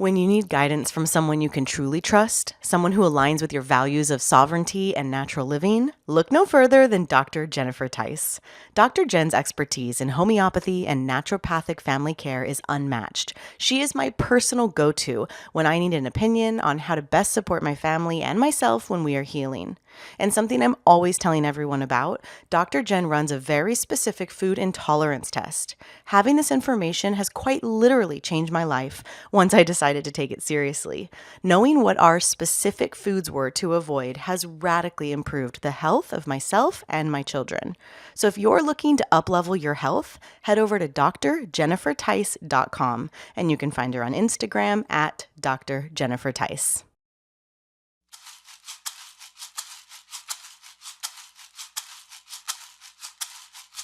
When you need guidance from someone you can truly trust, someone who aligns with your values of sovereignty and natural living, look no further than Dr. Jennifer Tice. Dr. Jen's expertise in homeopathy and naturopathic family care is unmatched. She is my personal go-to when I need an opinion on how to best support my family and myself when we are healing. And something I'm always telling everyone about, Dr. Jen runs a very specific food intolerance test. Having this information has quite literally changed my life once I decided to take it seriously. Knowing what our specific foods were to avoid has radically improved the health of myself and my children. So if you're looking to uplevel your health, head over to drjennifertice.com and you can find her on Instagram at Dr. Jennifer Tice.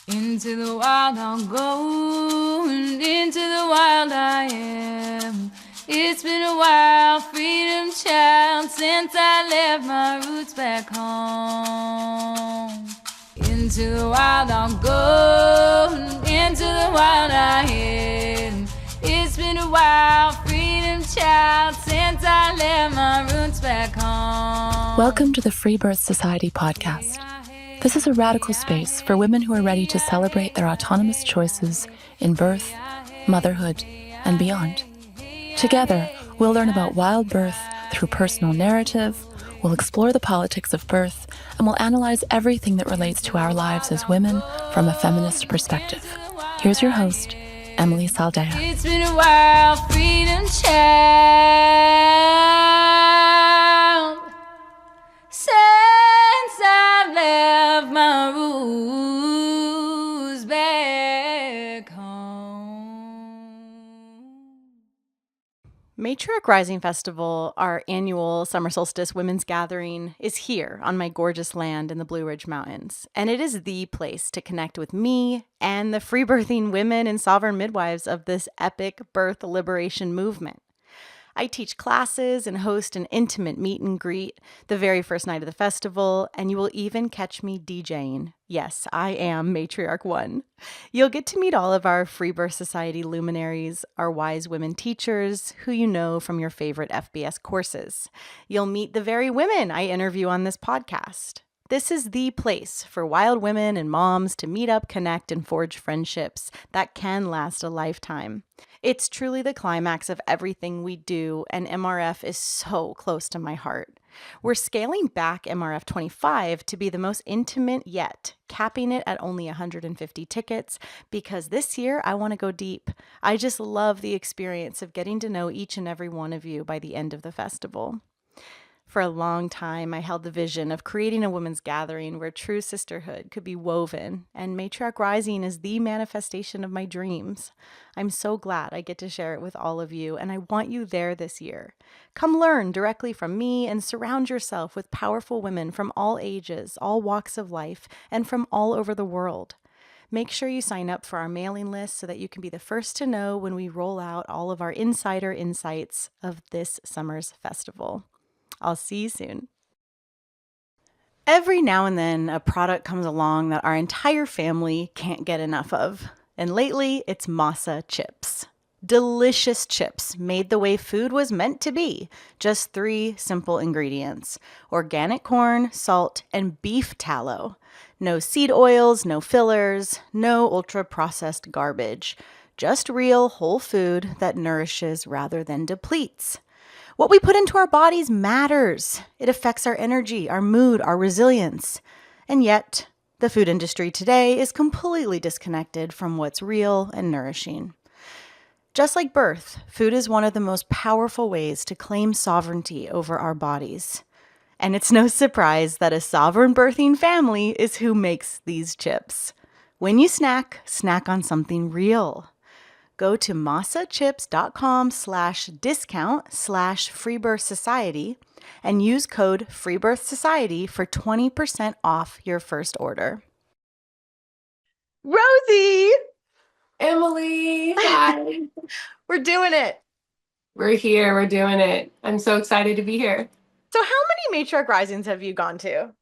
Into the wild I'll go, and into the wild I am. It's been a while, freedom child, since I left my roots back home. Into the wild I'll go, and into the wild I am. It's been a while, freedom child, since I left my roots back home. Welcome to the Freebirth Society podcast. This is a radical space for women who are ready to celebrate their autonomous choices in birth, motherhood, and beyond. Together, we'll learn about wild birth through personal narrative, we'll explore the politics of birth, and we'll analyze everything that relates to our lives as women from a feminist perspective. Here's your host, Emily Saldea. It's been a while, freedom child, since I left my roots back home. Matriarch Rising Festival, our annual summer solstice women's gathering, is here on my gorgeous land in the Blue Ridge Mountains. And it is the place to connect with me and the freebirthing women and sovereign midwives of this epic birth liberation movement. I teach classes and host an intimate meet and greet the very first night of the festival, and you will even catch me DJing. Yes, I am Matriarch 1. You'll get to meet all of our Freebirth Society luminaries, our wise women teachers, who you know from your favorite FBS courses. You'll meet the very women I interview on this podcast. This is the place for wild women and moms to meet up, connect, and forge friendships that can last a lifetime. It's truly the climax of everything we do, and MRF is so close to my heart. We're scaling back MRF 25 to be the most intimate yet, capping it at only 150 tickets, because this year I want to go deep. I just love the experience of getting to know each and every one of you by the end of the festival. For a long time, I held the vision of creating a women's gathering where true sisterhood could be woven, and Matriarch Rising is the manifestation of my dreams. I'm so glad I get to share it with all of you, and I want you there this year. Come learn directly from me and surround yourself with powerful women from all ages, all walks of life, and from all over the world. Make sure you sign up for our mailing list so that you can be the first to know when we roll out all of our insider insights of this summer's festival. I'll see you soon. Every now and then, a product comes along that our entire family can't get enough of. And lately, it's MASA Chips. Delicious chips made the way food was meant to be. Just 3 simple ingredients: organic corn, salt, and beef tallow. No seed oils, no fillers, no ultra-processed garbage. Just real whole food that nourishes rather than depletes. What we put into our bodies matters. It affects our energy, our mood, our resilience. And yet, the food industry today is completely disconnected from what's real and nourishing. Just like birth, food is one of the most powerful ways to claim sovereignty over our bodies. And it's no surprise that a sovereign birthing family is who makes these chips. When you snack, snack on something real. Go to masachips.com/discount/freebirthsociety and use code freebirthsociety for 20% off your first order. Rosie! Emily, hi. We're doing it. We're here. We're doing it. I'm so excited to be here. So how many Matriarch Risings have you gone to?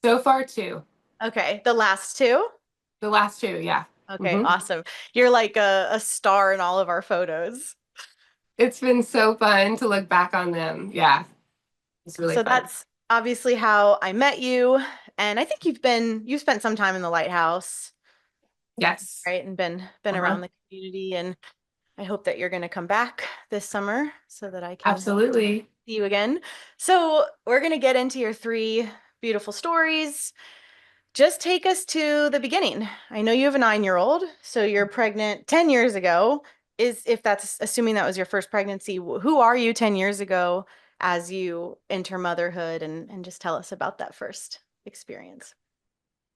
So far, 2. Okay, the last 2? The last 2, yeah. Okay, awesome. You're like a star in all of our photos. It's been so fun to look back on them. Yeah, it's really So fun. that's obviously how I met you. And I think you've spent some time in the lighthouse, Yes. right? And been Uh-huh. around the community. And I hope that you're going to come back this summer so that I can Absolutely. see you again. So we're going to get into your three beautiful stories. Just take us to the beginning. I know you have a 9-year-old, so you're pregnant 10 years ago. If that's assuming that was your first pregnancy, who are you 10 years ago as you enter motherhood, and just tell us about that first experience.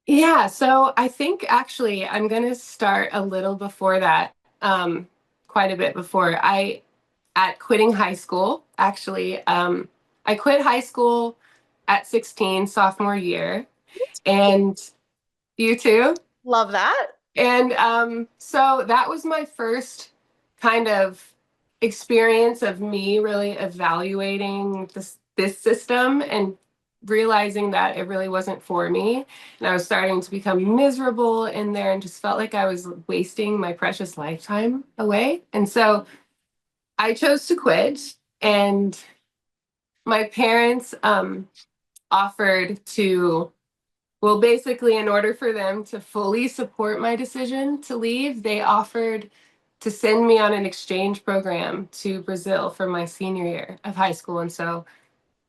Yeah, so I think actually I'm going to start a little before that, quite a bit before. At quitting high school, actually, I quit high school at 16, sophomore year, and you too. Love that. And so that was my first kind of experience of me really evaluating this system and realizing that it really wasn't for me. And I was starting to become miserable in there and just felt like I was wasting my precious lifetime away. And so I chose to quit. And my parents offered to, well, basically, in order for them to fully support my decision to leave, they offered to send me on an exchange program to Brazil for my senior year of high school. And so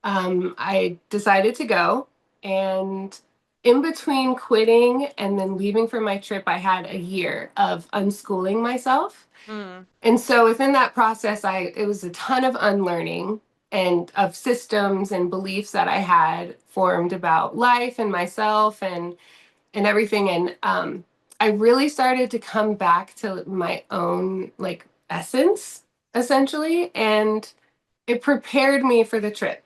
I decided to go. And in between quitting and then leaving for my trip, I had a year of unschooling myself. Mm. And so within that process, it was a ton of unlearning and of systems and beliefs that I had formed about life and myself and everything. And I really started to come back to my own like essence, essentially, and it prepared me for the trip.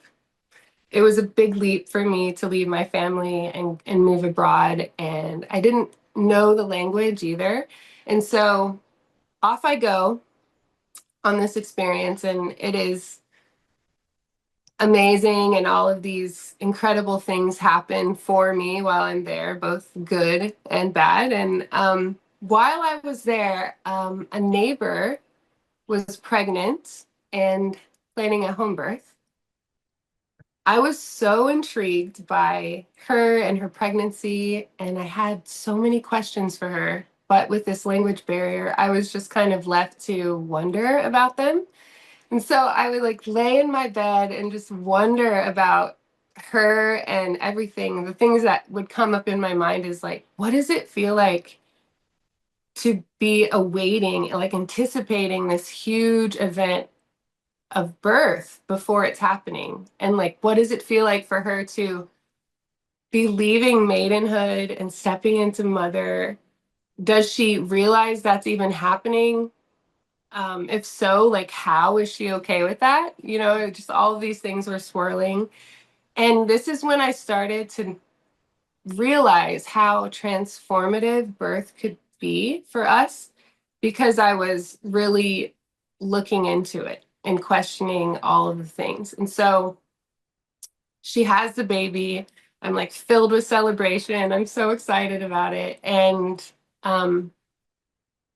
It was a big leap for me to leave my family and move abroad, and I didn't know the language either. And so off I go on this experience, and it is amazing, and all of these incredible things happen for me while I'm there, both good and bad. And while I was there, a neighbor was pregnant and planning a home birth. I was so intrigued by her and her pregnancy, and I had so many questions for her. But with this language barrier, I was just kind of left to wonder about them. And so I would like lay in my bed and just wonder about her and everything. The things that would come up in my mind is like, what does it feel like to be awaiting, like anticipating this huge event of birth before it's happening? And like, what does it feel like for her to be leaving maidenhood and stepping into mother? Does she realize that's even happening? If so, like, how is she okay with that? You know, just all of these things were swirling. And this is when I started to realize how transformative birth could be for us because I was really looking into it and questioning all of the things. And so she has the baby. I'm like filled with celebration. I'm so excited about it. And um,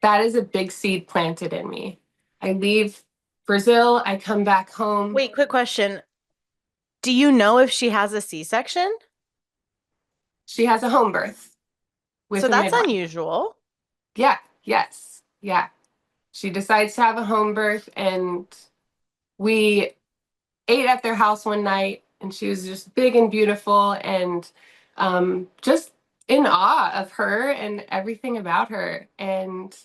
that is a big seed planted in me. I leave Brazil, I come back home. Wait, quick question. Do you know if she has a C-section? She has a home birth So with a that's midwife. unusual. Yeah, yes, yeah. She decides to have a home birth, and we ate at their house one night, and she was just big and beautiful, and just in awe of her and everything about her. And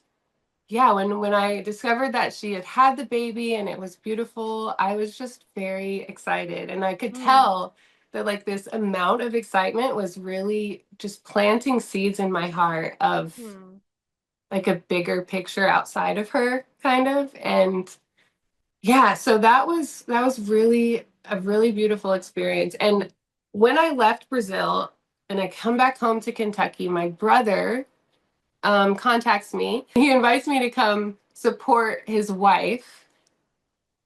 yeah, when I discovered that she had had the baby and it was beautiful, I was just very excited. And I could Mm. tell that like this amount of excitement was really just planting seeds in my heart of Hmm. like a bigger picture outside of her, kind of. And yeah, so that was really a really beautiful experience. And when I left Brazil and I come back home to Kentucky, my brother contacts me. He invites me to come support his wife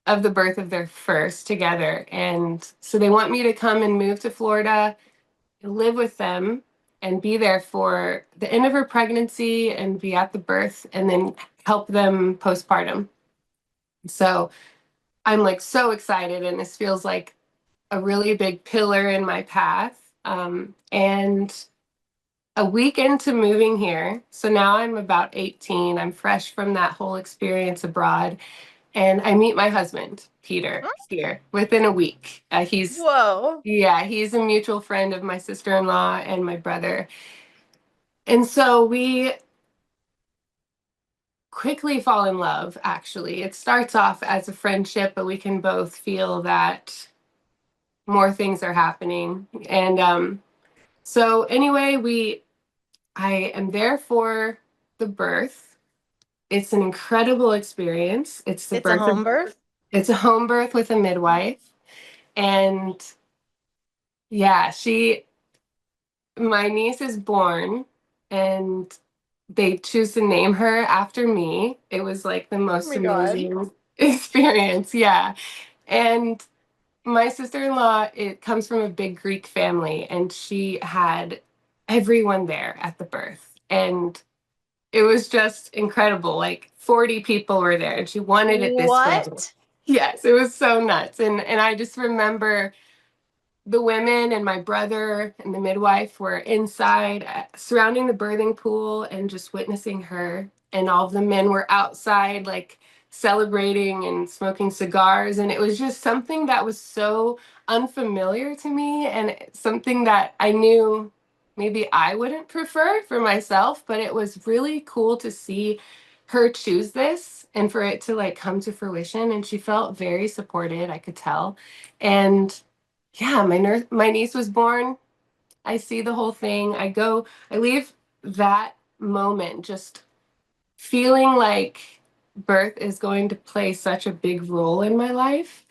of the birth of their first together. And so they want me to come and move to Florida, live with them, and be there for the end of her pregnancy and be at the birth and then help them postpartum. So I'm like so excited, and this feels like a really big pillar in my path. And a week into moving here, so now I'm about 18. I'm fresh from that whole experience abroad, and I meet my husband, Peter, here within a week. Whoa. He's a mutual friend of my sister-in-law and my brother. And so we quickly fall in love, actually. It starts off as a friendship, but we can both feel that more things are happening. And so anyway, I am there for the birth. It's an incredible experience. It's a home birth? It's a home birth with a midwife. And yeah, my niece is born, and they choose to name her after me. It was like the Oh most my God. amazing experience. Yeah. And my sister-in-law, it comes from a big Greek family, and she had everyone there at the birth. And it was just incredible. Like 40 people were there, and she wanted it this way. What? Yes, it was so nuts. And I just remember the women and my brother and the midwife were inside surrounding the birthing pool and just witnessing her. And all of the men were outside, like celebrating and smoking cigars. And it was just something that was so unfamiliar to me, and something that I knew maybe I wouldn't prefer for myself. But it was really cool to see her choose this and for it to like come to fruition. And she felt very supported, I could tell. And yeah, my niece was born. I see the whole thing. I leave that moment just feeling like birth is going to play such a big role in my life.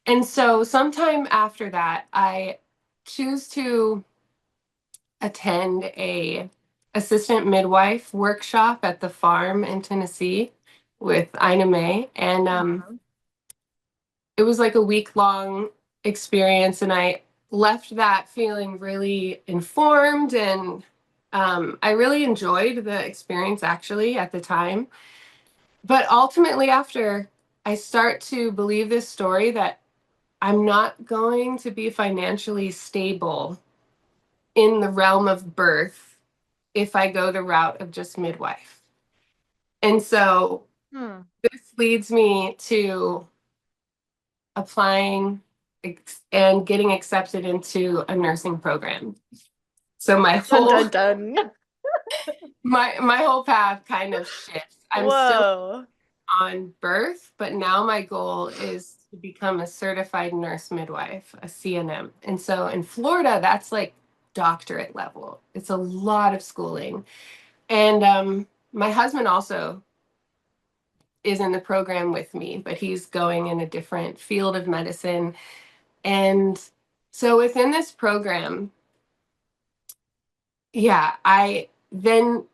And so sometime after that, I choose to attend a assistant midwife workshop at the farm in Tennessee with Ina May. And it was like a week long experience, and I left that feeling really informed, and I really enjoyed the experience actually at the time. But ultimately, after, I start to believe this story that I'm not going to be financially stable in the realm of birth if I go the route of just midwife. And so Hmm. this leads me to applying and getting accepted into a nursing program. So Dun dun dun. my whole path kind of shifts. I'm still Whoa. on birth, but now my goal is to become a certified nurse midwife, a CNM. And so in Florida, that's like doctorate level. It's a lot of schooling. And my husband also is in the program with me, but he's going in a different field of medicine. And so within this program, yeah, I then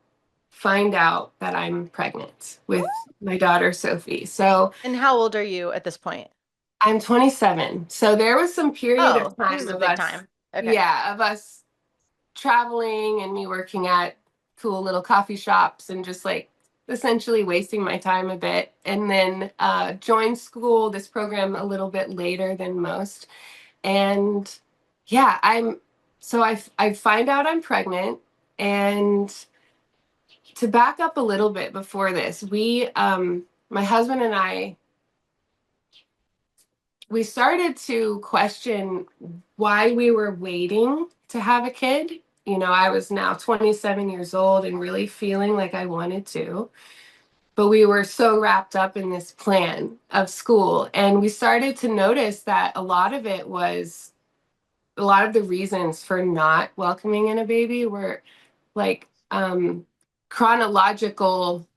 find out that I'm pregnant with my daughter, Sophie. So And how old are you at this point? I'm 27. So there was some period of Oh, this time is a of big us, time. Okay. yeah, of us traveling and me working at cool little coffee shops and just like essentially wasting my time a bit. And then joined school, this program, a little bit later than most. And yeah, I find out I'm pregnant. And to back up a little bit before this, my husband and I, we started to question why we were waiting to have a kid. You know, I was now 27 years old and really feeling like I wanted to, but we were so wrapped up in this plan of school. And we started to notice that a lot of the reasons for not welcoming in a baby were like chronological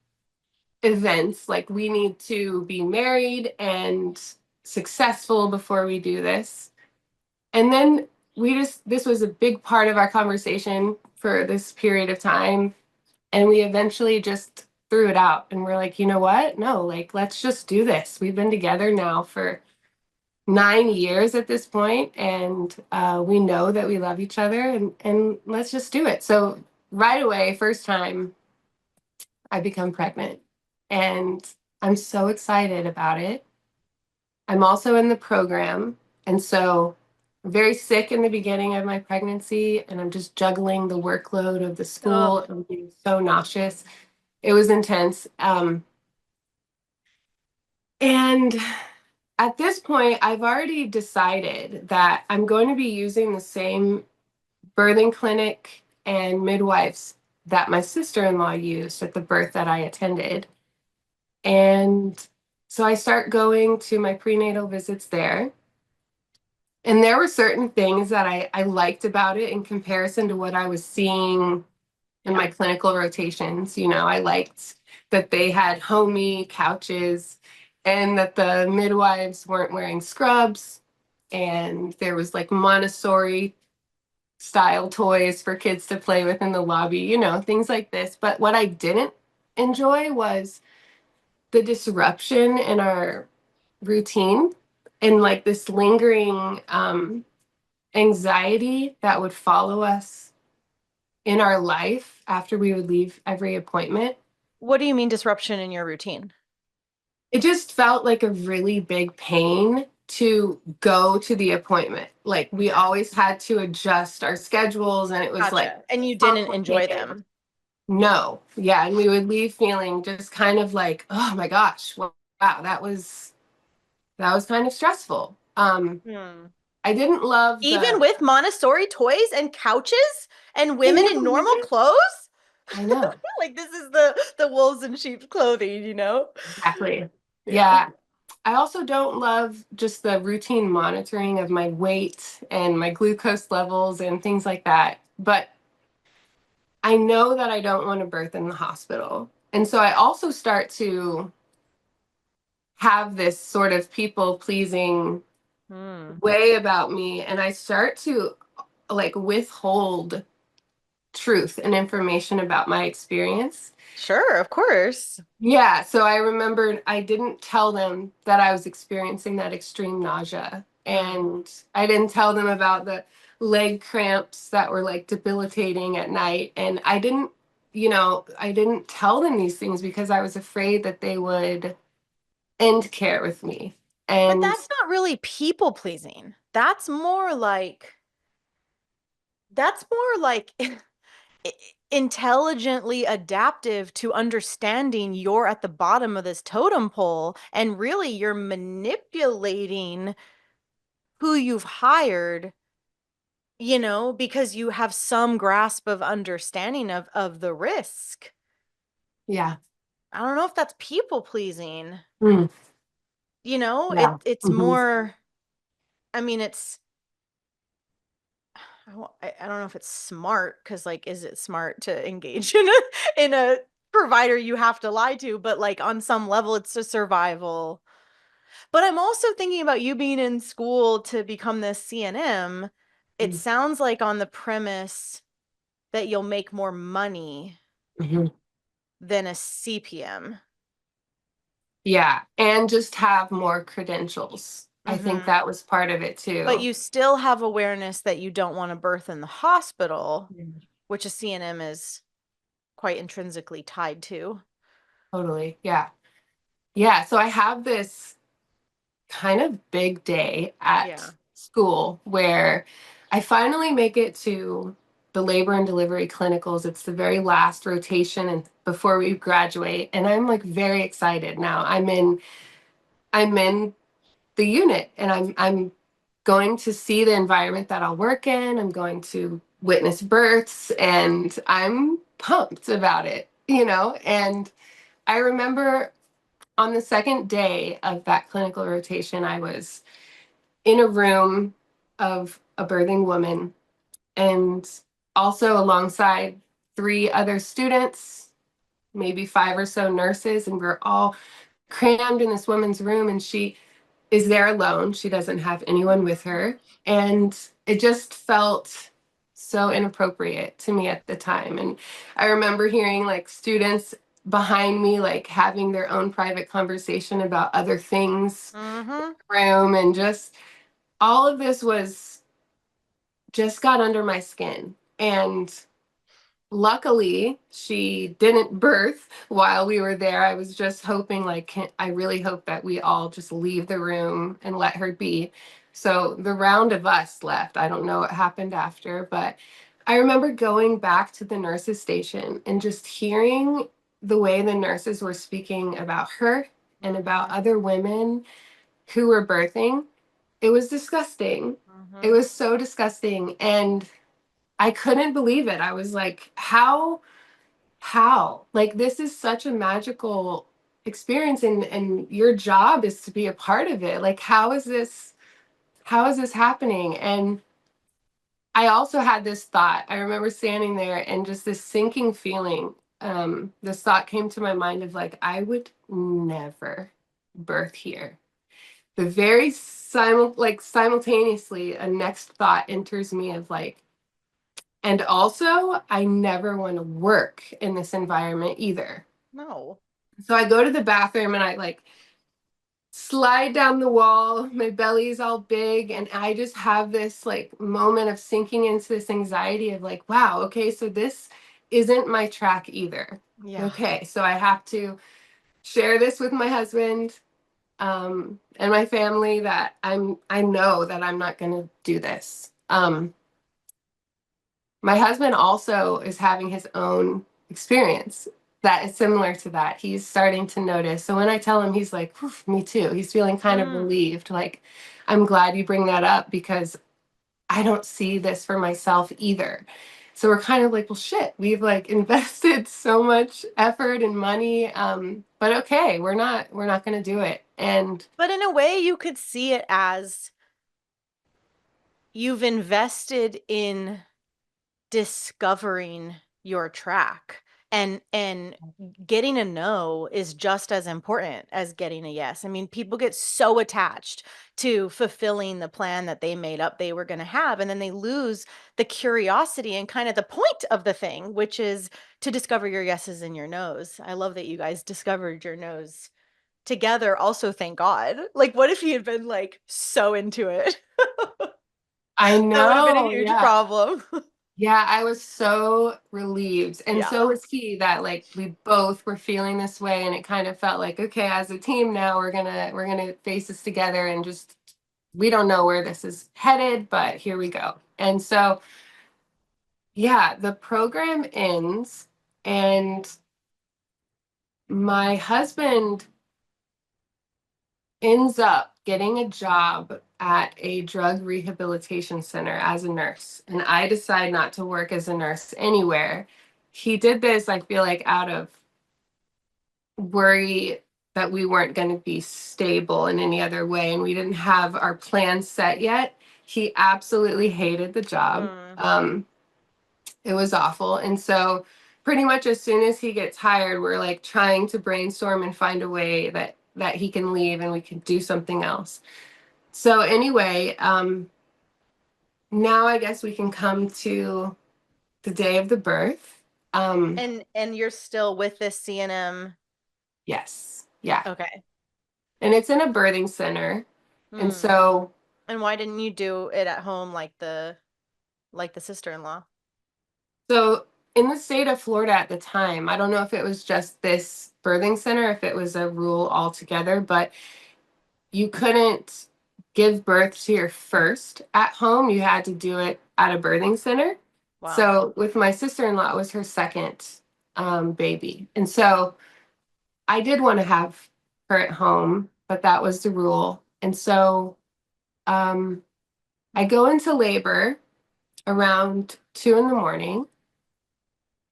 events. Like, we need to be married and successful before we do this. And then this was a big part of our conversation for this period of time. And we eventually just threw it out, and we're like, you know what? No, like, let's just do this. We've been together now for 9 years at this point, and we know that we love each other, and let's just do it. So right away, first time, I become pregnant, and I'm so excited about it. I'm also in the program. And so I'm very sick in the beginning of my pregnancy, and I'm just juggling the workload of the Ugh. school. I'm being so nauseous. It was intense. And at this point, I've already decided that I'm going to be using the same birthing clinic and midwives that my sister-in-law used at the birth that I attended. And so I start going to my prenatal visits there. And there were certain things that I liked about it in comparison to what I was seeing in my clinical rotations. You know, I liked that they had homey couches and that the midwives weren't wearing scrubs. And there was like Montessori style toys for kids to play with in the lobby, you know, things like this. But what I didn't enjoy was the disruption in our routine and like this lingering anxiety that would follow us in our life after we would leave every appointment. What do you mean disruption in your routine? It just felt like a really big pain to go to the appointment. Like we always had to adjust our schedules, and it was like Gotcha. And you didn't enjoy complicated. them. No, yeah, and we would leave feeling just kind of like, oh my gosh, wow, that was kind of stressful. Hmm. I didn't love Even the with Montessori toys and couches and Can women you in believe normal it? clothes? I know. Like this is the wolves in sheep's clothing, you know? Exactly. Yeah. Yeah. I also don't love just the routine monitoring of my weight and my glucose levels and things like that. But I know that I don't want to birth in the hospital. And so I also start to have this sort of people pleasing Hmm. way about me. And I start to like withhold truth and information about my experience. Sure, of course. Yeah, so I remembered I didn't tell them that I was experiencing that extreme nausea. Hmm. And I didn't tell them about the leg cramps that were like debilitating at night. And I didn't tell them these things because I was afraid that they would end care with me. But And that's not really people pleasing. That's more like intelligently adaptive to understanding you're at the bottom of this totem pole and really you're manipulating who you've hired, because you have some grasp of understanding of the risk. yeah, I don't know if that's people pleasing. mm, It yeah, it's hmm more, I mean, it's I don't know if it's smart, because like, is it smart to engage in a provider you have to lie to? But like on some level, it's a survival. But I'm also thinking about you being in school to become this CNM. It sounds like on the premise that you'll make more money hmm than a CPM. yeah, and just have more credentials. I think Hmm. that was part of it But too. you still have awareness that you don't want to birth in the hospital, Mm. which a CNM is quite intrinsically tied to. Totally. Yeah. Yeah. So I have this kind of big day Yeah. at school where I finally make it to the labor and delivery clinicals. It's the very last rotation and before we graduate. And I'm like very excited now. I'm in the unit, and I'm going to see the environment that I'll work in. I'm going to witness births, and I'm pumped about it, And I remember on the second day of that clinical rotation, I was in a room of a birthing woman and also alongside three other students, maybe five or so nurses, and we're all crammed in this woman's room, and she is there alone. She doesn't have anyone with her. And it just felt so inappropriate to me at the time. And I remember hearing like students behind me like having their own private conversation about other things in Mm-hmm. the room, and just all of this was just got under my skin. And luckily, she didn't birth while we were there. I was just hoping, like, I really hope that we all just leave the room and let her be. So the round of us left. I don't know what happened after, but I remember going back to the nurses' station and just hearing the way the nurses were speaking about her and about other women who were birthing. It was disgusting. It was so disgusting. And I couldn't believe it. I was like, how? Like, this is such a magical experience, and your job is to be a part of it. Like, how is this happening? And I also had this thought. I remember standing there and just this sinking feeling. This thought came to my mind of like, I would never birth here. The very simultaneously, a next thought enters me of like, and also, I never want to work in this environment either. No. So I go to the bathroom and I like slide down the wall. My belly's all big. And I just have this like moment of sinking into this anxiety of like, wow, okay, so this isn't my track either. Yeah. Okay, so I have to share this with my husband and my family that I know that I'm not going to do this. My husband also is having his own experience that is similar to that. He's starting to notice. So when I tell him, he's like, me too. He's feeling kind of relieved. Like, I'm glad you bring that up because I don't see this for myself either. So we're kind of like, well, shit, we've like invested so much effort and money. But okay, we're not going to do it. And But in a way, you could see it as you've invested in discovering your track, and getting a no is just as important as getting a yes. I mean, people get so attached to fulfilling the plan that they made up they were going to have, and then they lose the curiosity and kind of the point of the thing, which is to discover your yeses and your nos. I love that you guys discovered your nos together also, thank God. Like, what if he had been like so into it? I That would have been a know, huge yeah. problem. Yeah, I was so relieved. And Yeah. so was he that like we both were feeling this way and it kind of felt like, okay, as a team now we're gonna face this together and just we don't know where this is headed, but here we go. And so yeah, the program ends and my husband ends up getting a job at a drug rehabilitation center as a nurse. And I decide not to work as a nurse anywhere. He did this, I feel like, out of worry that we weren't going to be stable in any other way and we didn't have our plan set yet. He absolutely hated the job. It was awful. And so pretty much as soon as he gets hired, we're like trying to brainstorm and find a way that he can leave and we can do something else. So anyway, now I guess we can come to the day of the birth. And you're still with this CNM? Yes, yeah, Okay. and it's in a birthing center, and Hmm. so And why didn't you do it at home like the sister-in-law? so in the state of Florida at the time, I don't know if it was just this birthing center, if it was a rule altogether, but you couldn't give birth to your first at home. You had to do it at a birthing center. Wow. So with my sister-in-law, it was her second baby, and so I did want to have her at home, but that was the rule. And so um, I go into labor around 2 in the morning.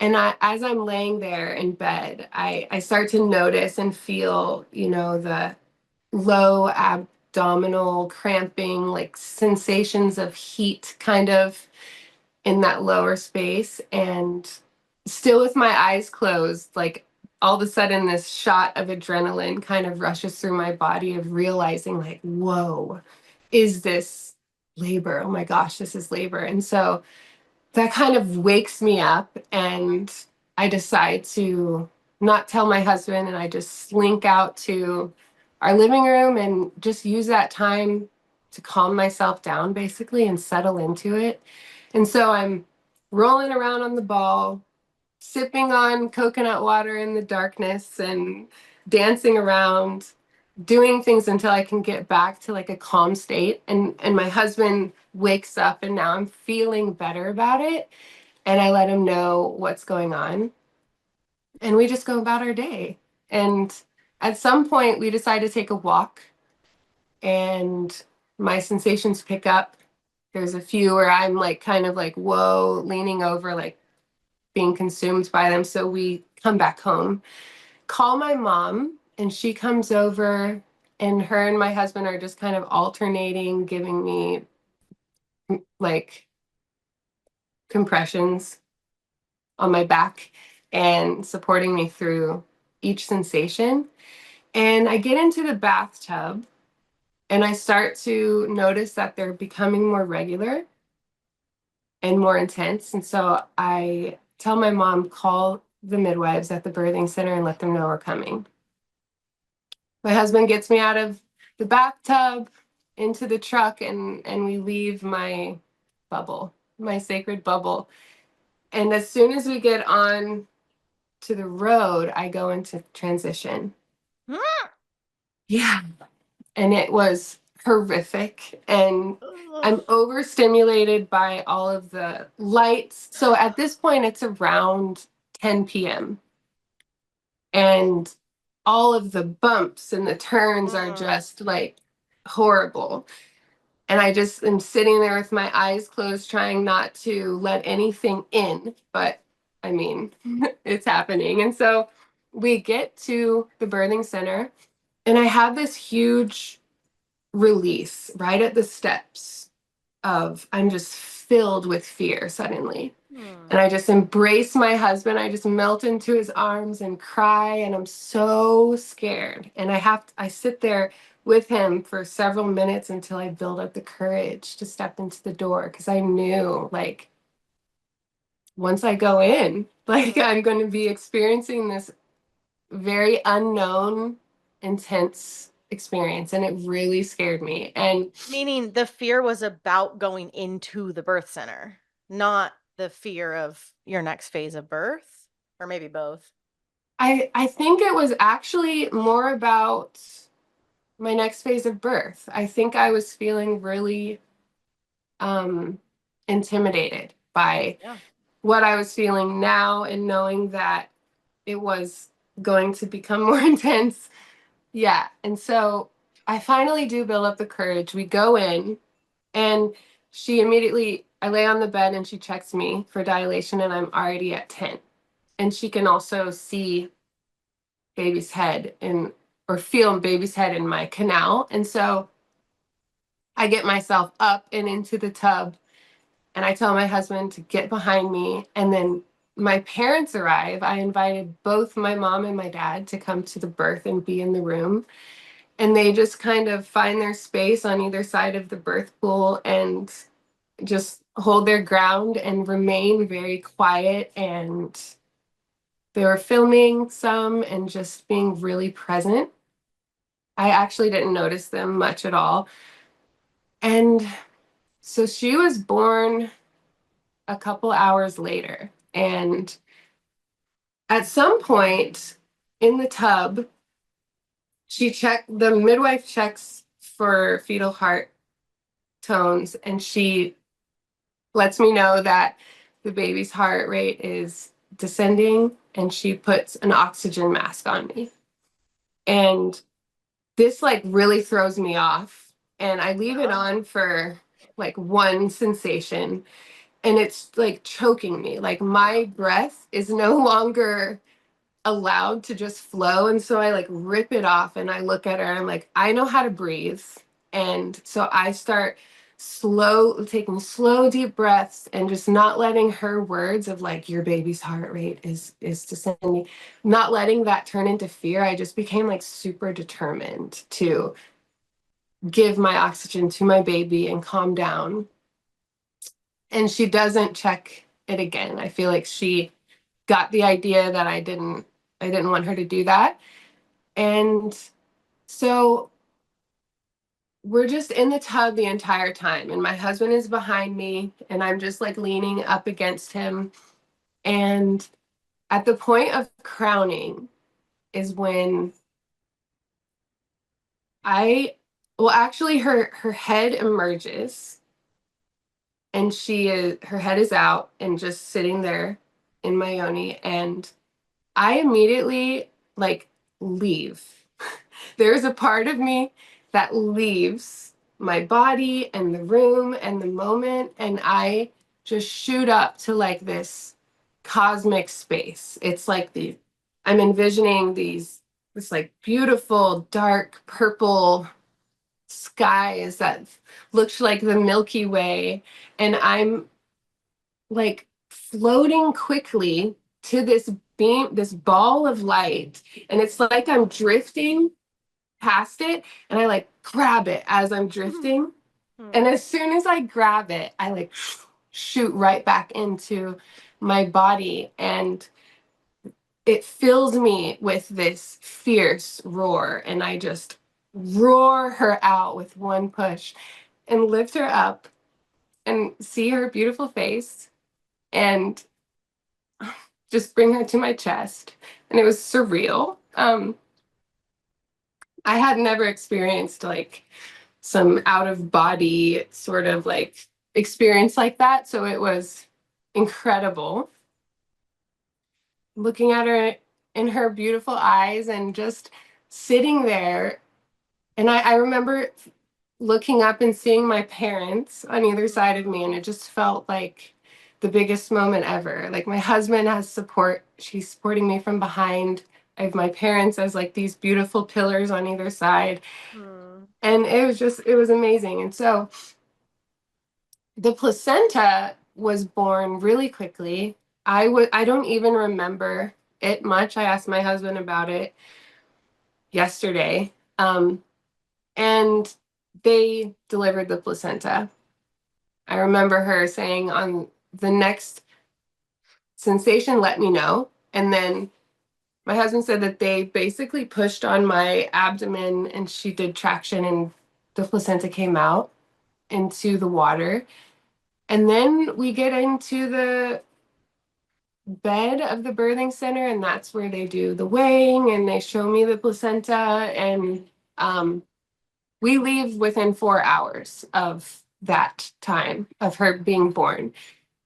And as I'm laying there in bed, I start to notice and feel, the low abdominal cramping, like sensations of heat kind of in that lower space. And still with my eyes closed, like all of a sudden this shot of adrenaline kind of rushes through my body of realizing like, whoa, is this labor? Oh my gosh, this is labor. And so that kind of wakes me up and I decide to not tell my husband and I just slink out to our living room and just use that time to calm myself down basically and settle into it. And so I'm rolling around on the ball sipping on coconut water in the darkness and dancing around, doing things until I can get back to like a calm state. And my husband wakes up and now I'm feeling better about it. And I let him know what's going on. And we just go about our day. And at some point we decide to take a walk and my sensations pick up. There's a few where I'm like kind of like, whoa, leaning over, like being consumed by them. So we come back home, call my mom, and she comes over, and her and my husband are just kind of alternating, giving me like compressions on my back and supporting me through each sensation. And I get into the bathtub and I start to notice that they're becoming more regular and more intense. And so I tell my mom, call the midwives at the birthing center and let them know we're coming. My husband gets me out of the bathtub into the truck and we leave my bubble, my sacred bubble. And as soon as we get on to the road, I go into transition. Yeah. And it was horrific. And I'm overstimulated by all of the lights. So at this point, it's around 10 p.m. And all of the bumps and the turns are just like horrible. And I just am sitting there with my eyes closed, trying not to let anything in. But I mean, it's happening. And so we get to the birthing center, and I have this huge release right at the steps of I'm just filled with fear suddenly. And I just embrace my husband. I just melt into his arms and cry. And I'm so scared. And I sit there with him for several minutes until I build up the courage to step into the door. Because I knew, like, once I go in, like, I'm going to be experiencing this very unknown, intense experience. And it really scared me. And Meaning the fear was about going into the birth center, not the fear of your next phase of birth, or maybe both. I think it was actually more about my next phase of birth. I think I was feeling really intimidated by what I was feeling now and knowing that it was going to become more intense. Yeah. And so I finally do build up the courage. We go in and I lay on the bed and she checks me for dilation and I'm already at 10. And she can also see baby's head or feel baby's head in my canal. And so I get myself up and into the tub and I tell my husband to get behind me. And then my parents arrive. I invited both my mom and my dad to come to the birth and be in the room. And they just kind of find their space on either side of the birth pool and just hold their ground and remain very quiet. And they were filming some and just being really present. I actually didn't notice them much at all. And so she was born a couple hours later. And at some point in the tub, the midwife checks for fetal heart tones and she lets me know that the baby's heart rate is descending and she puts an oxygen mask on me. And this like really throws me off and I leave it on for like one sensation and it's like choking me. Like my breath is no longer allowed to just flow. And so I like rip it off and I look at her and I'm like, I know how to breathe. And so I start taking slow, deep breaths and just not letting her words of like, your baby's heart rate is descending, not letting that turn into fear. I just became like super determined to give my oxygen to my baby and calm down. And she doesn't check it again. I feel like she got the idea that I didn't want her to do that. And so we're just in the tub the entire time and my husband is behind me and I'm just like leaning up against him and at the point of crowning is when well, actually her head emerges and her head is out and just sitting there in my yoni, and I immediately like leave. There's a part of me that leaves my body and the room and the moment, and I just shoot up to like this cosmic space. It's like I'm envisioning this like beautiful dark purple skies that looks like the Milky Way, and I'm like floating quickly to this beam, this ball of light, and it's like I'm drifting past it, and I like grab it as I'm drifting. And as soon as I grab it, I like shoot right back into my body, and it fills me with this fierce roar, and I just roar her out with one push and lift her up and see her beautiful face and just bring her to my chest. And it was surreal. I had never experienced like some out of body sort of like experience like that. So it was incredible looking at her in her beautiful eyes and just sitting there. And I remember looking up and seeing my parents on either side of me, and it just felt like the biggest moment ever. Like my husband has support, she's supporting me from behind. I have my parents as like these beautiful pillars on either side. And it was amazing. And so the placenta was born really quickly. I don't even remember it much. I asked my husband about it yesterday. And they delivered the placenta. I remember her saying on the next sensation, let me know. And then my husband said that they basically pushed on my abdomen and she did traction and the placenta came out into the water. And then we get into the bed of the birthing center, and that's where they do the weighing and they show me the placenta. And we leave within 4 hours of that time of her being born.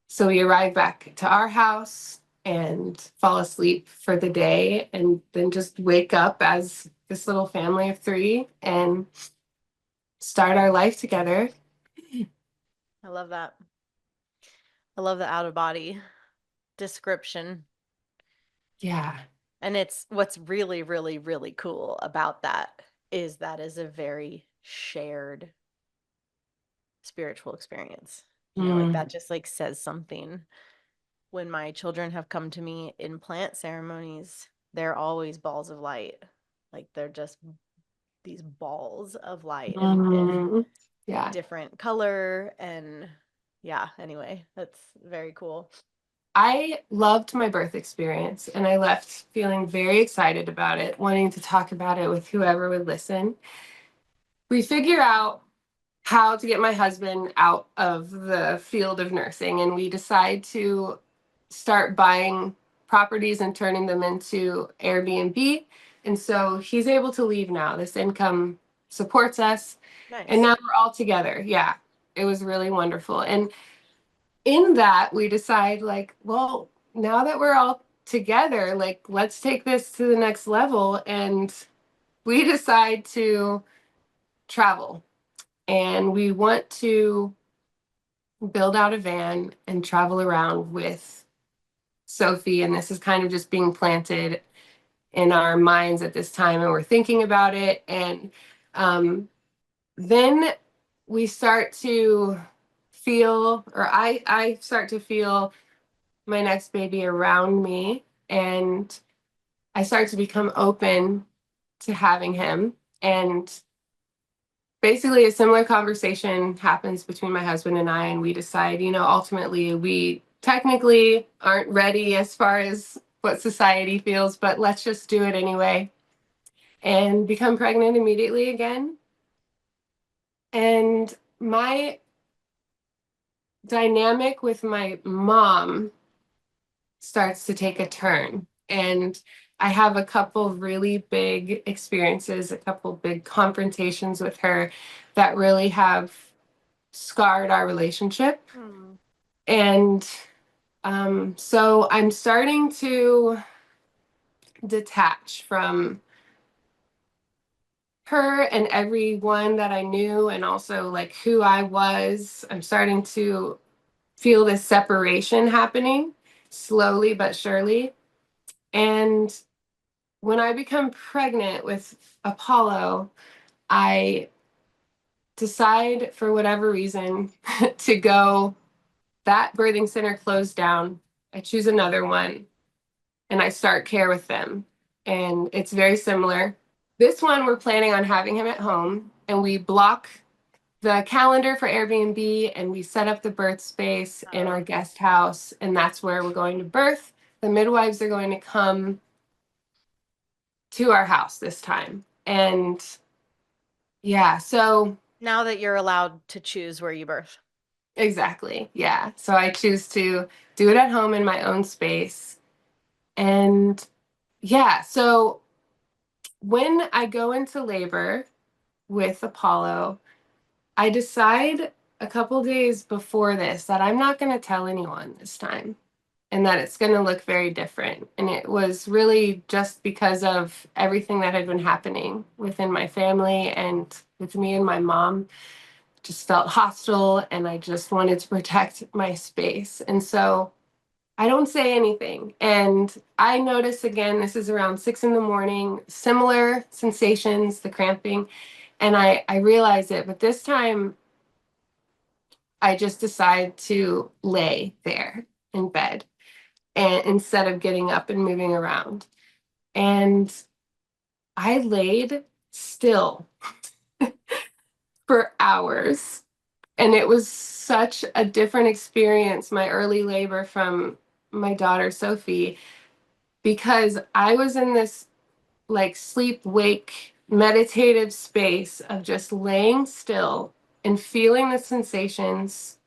So we arrive back to our house and fall asleep for the day, and then just wake up as this little family of three and start our life together. I love that. I love the out of body description. Yeah. And it's what's really, really, really cool about that is a very shared spiritual experience. You know, like that just like says something. When my children have come to me in plant ceremonies, they're always balls of light. Like they're just these balls of light and Yeah. different color. And yeah, anyway, that's very cool. I loved my birth experience, and I left feeling very excited about it, wanting to talk about it with whoever would listen. We figure out how to get my husband out of the field of nursing, and we decide to start buying properties and turning them into Airbnb. And so he's able to leave now. This income supports us. Nice. And now we're all together. Yeah, it was really wonderful. And in that, we decide, like, well, now that we're all together, like, let's take this to the next level. And we decide to travel. And we want to build out a van and travel around with Sophie. And this is kind of just being planted in our minds at this time. And we're thinking about it. And then we start to feel, or I start to feel my next baby around me. And I start to become open to having him. And basically a similar conversation happens between my husband and I, and we decide, you know, ultimately we technically aren't ready as far as what society feels, but let's just do it anyway and become pregnant immediately again. And my dynamic with my mom starts to take a turn. And I have a couple really big experiences, a couple big confrontations with her that really have scarred our relationship. Hmm. And so I'm starting to detach from her and everyone that I knew, and also like who I was. I'm starting to feel this separation happening slowly but surely. And when I become pregnant with Apollo, I decide for whatever reason to go. That birthing center closed down. I choose another one and I start care with them. And it's very similar. This one, we're planning on having him at home, and we block the calendar for Airbnb and we set up the birth space in our guest house. And that's where we're going to birth. The midwives are going to come to our house this time. And yeah, so Now that you're allowed to choose where you birth. exactly. Yeah. So I choose to do it at home in my own space. And yeah, so when I go into labor with Apollo, I decide a couple days before this that I'm not going to tell anyone this time and that it's going to look very different. And it was really just because of everything that had been happening within my family and with me and my mom. Just felt hostile and I just wanted to protect my space. And so I don't say anything. And I notice again, this is around 6 in the morning, similar sensations, the cramping, and I realize it. But this time I just decide to lay there in bed and instead of getting up and moving around. And I laid still for hours. And it was such a different experience, my early labor from my daughter Sophie, because I was in this like sleep wake meditative space of just laying still and feeling the sensations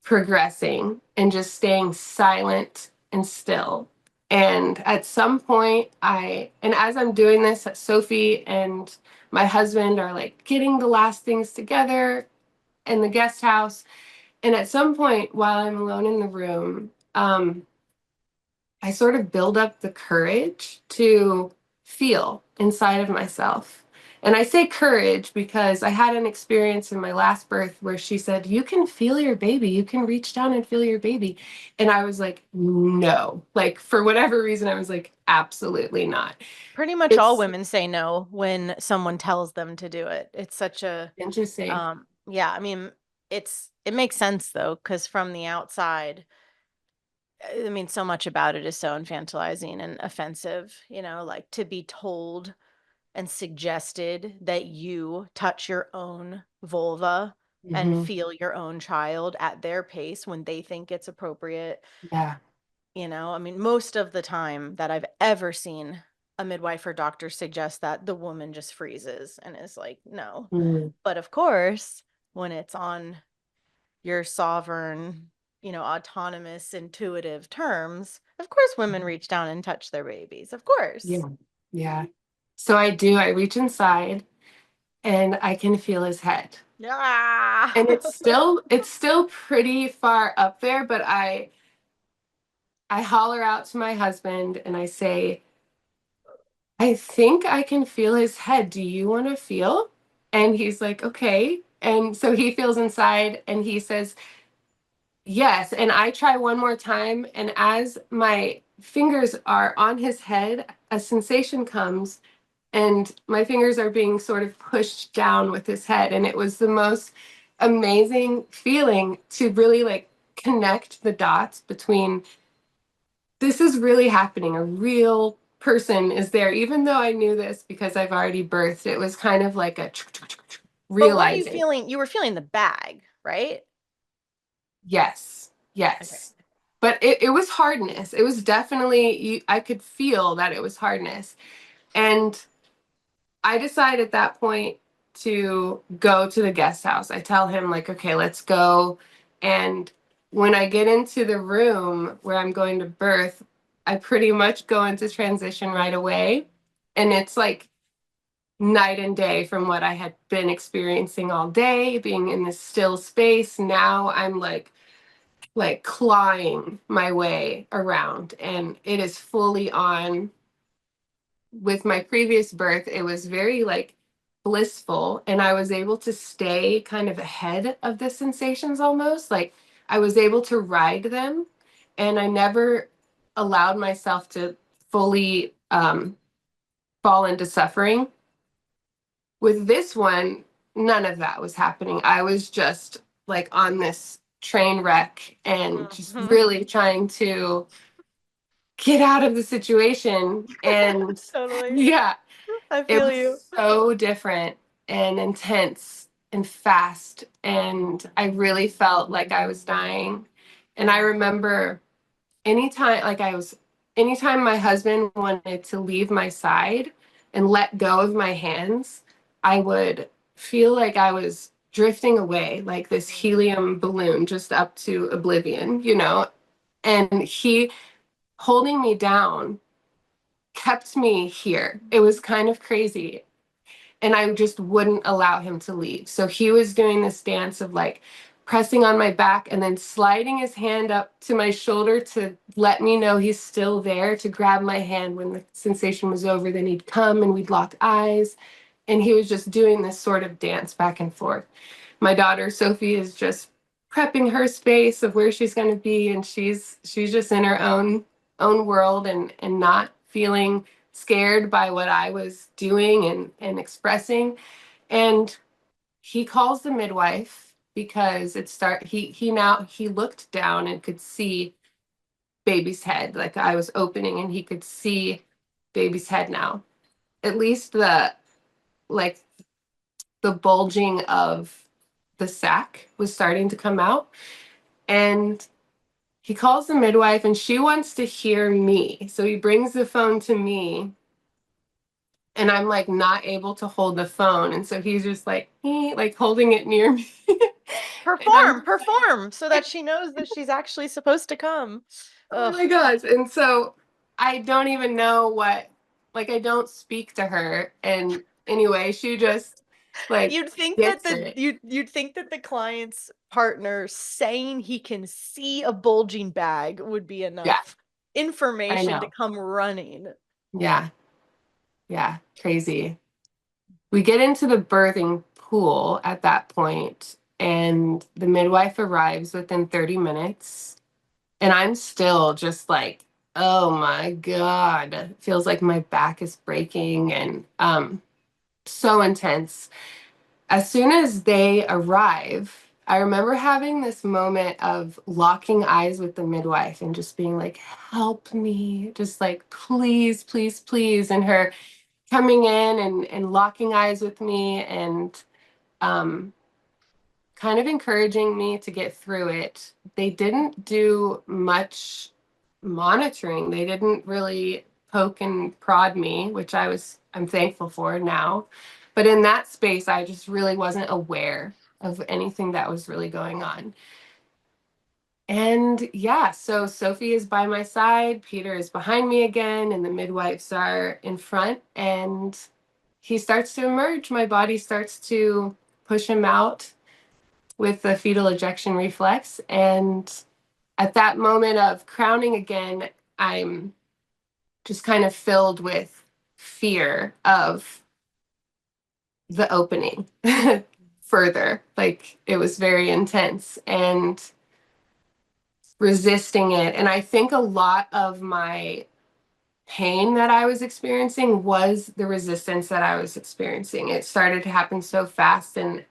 progressing and just staying silent and still. And at some point, and as I'm doing this, Sophie and my husband are like getting the last things together in the guest house. And at some point, while I'm alone in the room, I sort of build up the courage to feel inside of myself. And I say courage because I had an experience in my last birth where she said, "You can feel your baby. You can reach down and feel your baby." And I was like, no. Like, for whatever reason, I was like, absolutely not. Pretty much all It's women say no when someone tells them to do it. It's such a interesting. yeah, I mean, it makes sense though, because from the outside, I mean, so much about it is so infantilizing and offensive, like to be told and suggested that you touch your own vulva and Hmm. feel your own child at their pace when they think it's appropriate. Yeah. I mean, most of the time that I've ever seen a midwife or doctor suggest that, the woman just freezes and is like, no. Mm. But of course, when it's on your sovereign, autonomous, intuitive terms, of course, women reach down and touch their babies. Of course. Yeah. Yeah. So I do. I reach inside and I can feel his head. Ah! And it's still pretty far up there, but I holler out to my husband and I say, "I think I can feel his head. Do you want to feel?" And he's like, "Okay." And so he feels inside and he says, "Yes." And I try one more time, and as my fingers are on his head, a sensation comes and my fingers are being sort of pushed down with his head, and it was the most amazing feeling to really like connect the dots between this is really happening, a real person is there. Even though I knew this because I've already birthed, it was kind of like a But were you realizing. feeling, you were feeling the bag, right? Yes, Okay. yes. But it was hardness. It was definitely I could feel that it was hardness. And I decide at that point to go to the guest house. I tell him like, okay, let's go. And when I get into the room where I'm going to birth, I pretty much go into transition right away. And it's like night and day from what I had been experiencing all day, being in this still space. Now I'm like clawing my way around, and it is fully on. With my previous birth, it was very like blissful, and I was able to stay kind of ahead of the sensations almost. Like I was able to ride them, and I never allowed myself to fully fall into suffering. With this one, none of that was happening. I was just like on this train wreck and just really trying to get out of the situation. And Totally. yeah, I it feel you. was so different and intense and fast. And I really felt like I was dying. And I remember anytime, anytime my husband wanted to leave my side and let go of my hands, I would feel like I was drifting away, like this helium balloon just up to oblivion, you know? And he holding me down kept me here. It was kind of crazy. And I just wouldn't allow him to leave. So he was doing this dance of like pressing on my back and then sliding his hand up to my shoulder to let me know he's still there, to grab my hand when the sensation was over. Then he'd come and we'd lock eyes. And he was just doing this sort of dance back and forth. My daughter Sophie is just prepping her space of where she's going to be, and she's just in her own world and not feeling scared by what I was doing and expressing. And he calls the midwife because he looked down and could see baby's head. Like I was opening and he could see baby's head now. At least like the bulging of the sac was starting to come out. And he calls the midwife and she wants to hear me. So he brings the phone to me, and I'm like not able to hold the phone. And so he's just like, like holding it near me. And I'm Perform so that she knows that she's actually supposed to come. oh Ugh. my gosh. And so I don't even know like I don't speak to her. And anyway, she just like You'd think that gets the it. you'd think that the client's partner saying he can see a bulging bag would be Yeah, enough I information to know. come running. Yeah. Yeah. Crazy. We get into the birthing pool at that point, and the midwife arrives within 30 minutes. And I'm still just like, oh my God. It feels like my back is breaking, and so intense. As soon as they arrive, I remember having this moment of locking eyes with the midwife and just being like, help me, just like, please, please, please. And her coming in and locking eyes with me and um, kind of encouraging me to get through it. They didn't do much monitoring. They didn't really poke and prod me, which I'm thankful for now. But in that space, I just really wasn't aware of anything that was really going on. And yeah, so Sophie is by my side, Peter is behind me again, and the midwives are in front. And he starts to emerge. My body starts to push him out with the fetal ejection reflex. And at that moment of crowning again, I'm just kind of filled with fear of the opening further. Like it was very intense and resisting it. And I think a lot of my pain that I was experiencing was the resistance that I was experiencing. It started to happen so fast, and